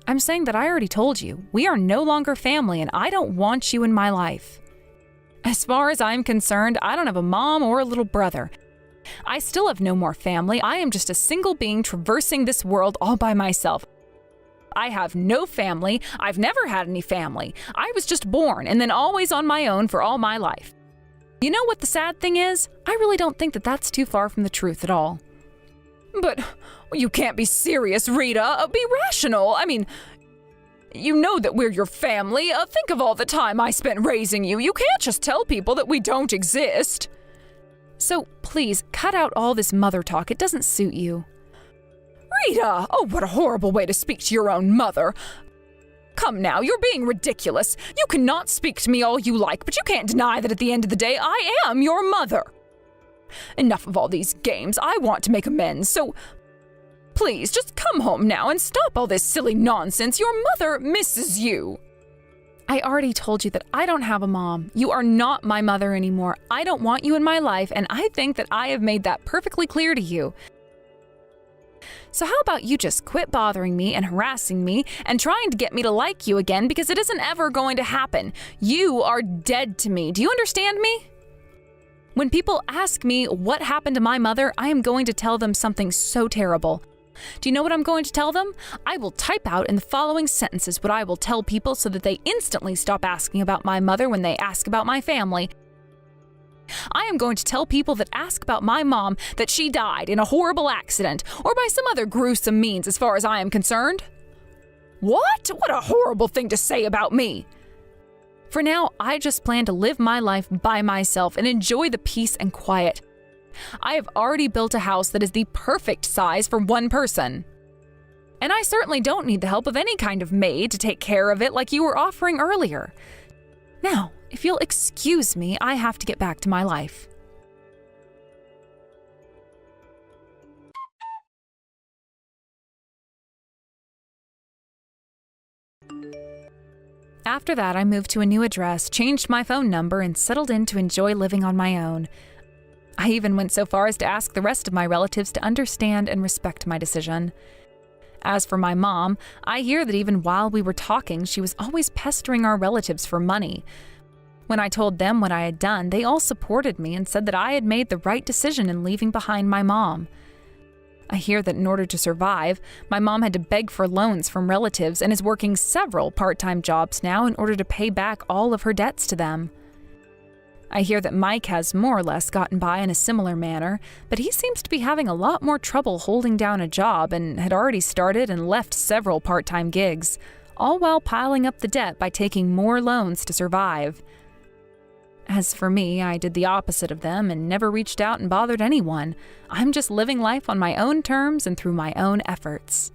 I'm saying that I already told you. We are no longer family, and I don't want you in my life. As far as I'm concerned, I don't have a mom or a little brother. I still have no more family. I am just a single being traversing this world all by myself. I have no family. I've never had any family. I was just born and then always on my own for all my life. You know what the sad thing is? I really don't think that that's too far from the truth at all. But you can't be serious, Rita. Be rational. I mean, you know that we're your family. Think of all the time I spent raising you. You can't just tell people that we don't exist. So please, cut out all this mother talk. It doesn't suit you. Rita! Oh, what a horrible way to speak to your own mother. Come now, you're being ridiculous. You cannot speak to me all you like, but you can't deny that at the end of the day, I am your mother. Enough of all these games. I want to make amends, so please, just come home now and stop all this silly nonsense. Your mother misses you. I already told you that I don't have a mom. You are not my mother anymore. I don't want you in my life, and I think that I have made that perfectly clear to you. So how about you just quit bothering me and harassing me and trying to get me to like you again, because it isn't ever going to happen. You are dead to me. Do you understand me? When people ask me what happened to my mother, I am going to tell them something so terrible. Do you know what I'm going to tell them? I will type out in the following sentences what I will tell people so that they instantly stop asking about my mother when they ask about my family. I am going to tell people that ask about my mom that she died in a horrible accident or by some other gruesome means as far as I am concerned. What? What a horrible thing to say about me! For now, I just plan to live my life by myself and enjoy the peace and quiet. I have already built a house that is the perfect size for one person. And I certainly don't need the help of any kind of maid to take care of it like you were offering earlier. Now, if you'll excuse me, I have to get back to my life. After that, I moved to a new address, changed my phone number, and settled in to enjoy living on my own. I even went so far as to ask the rest of my relatives to understand and respect my decision. As for my mom, I hear that even while we were talking, she was always pestering our relatives for money. When I told them what I had done, they all supported me and said that I had made the right decision in leaving behind my mom. I hear that in order to survive, my mom had to beg for loans from relatives and is working several part-time jobs now in order to pay back all of her debts to them. I hear that Mike has more or less gotten by in a similar manner, but he seems to be having a lot more trouble holding down a job and had already started and left several part-time gigs, all while piling up the debt by taking more loans to survive. As for me, I did the opposite of them and never reached out and bothered anyone. I'm just living life on my own terms and through my own efforts.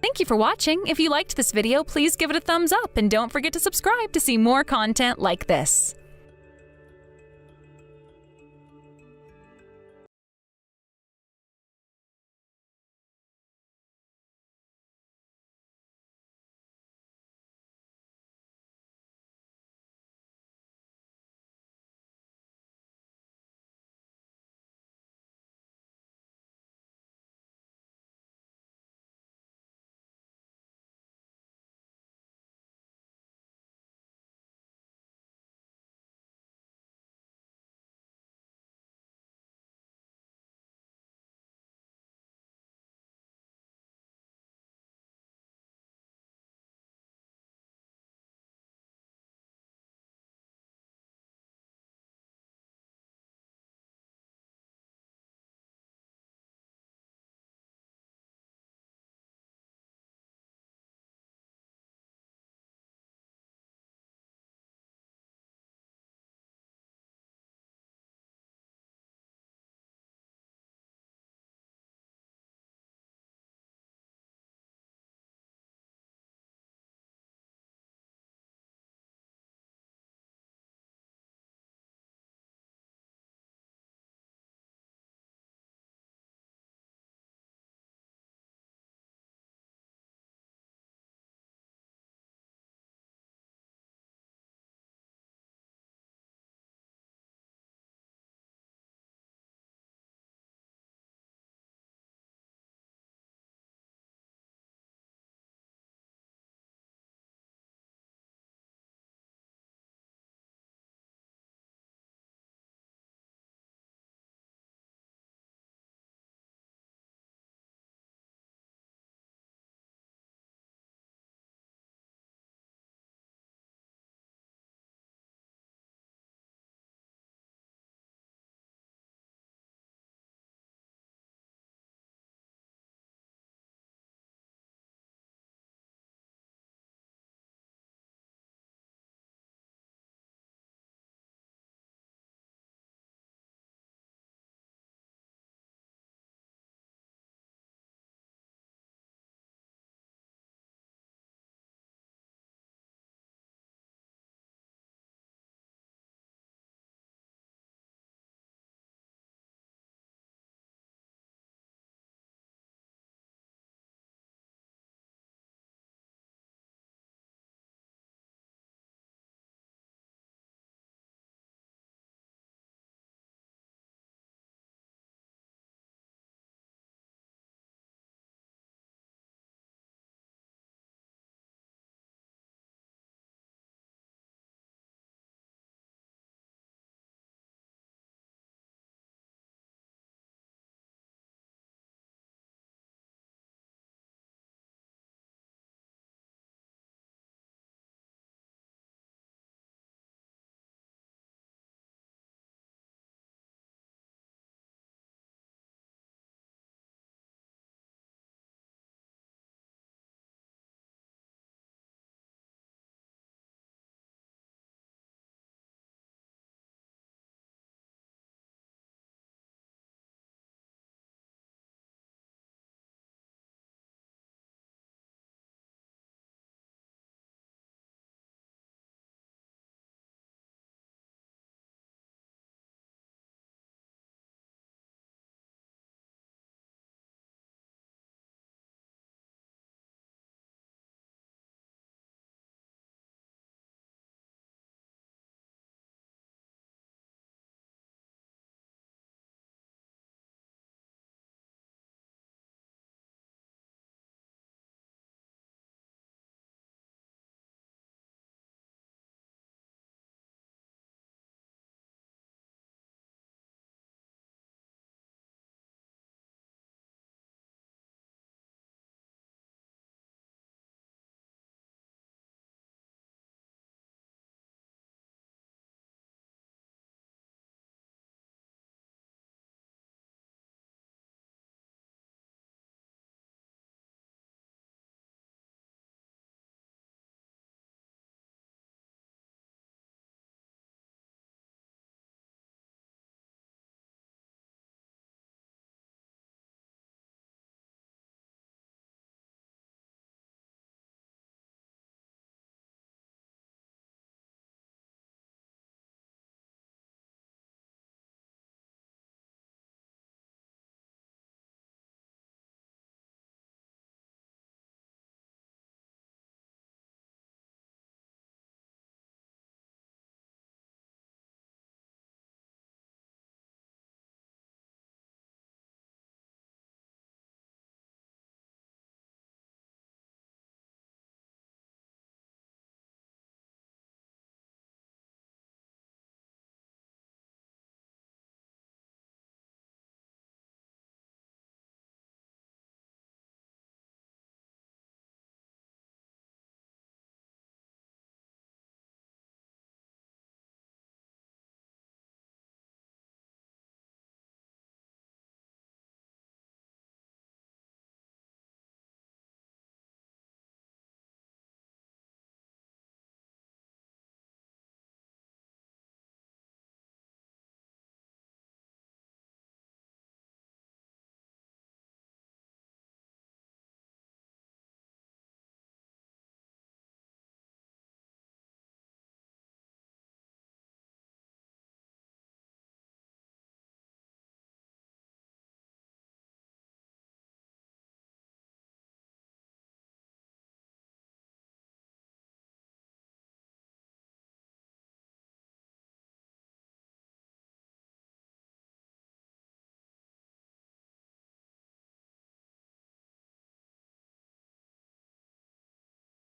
Thank you for watching. If you liked this video, please give it a thumbs up and don't forget to subscribe to see more content like this.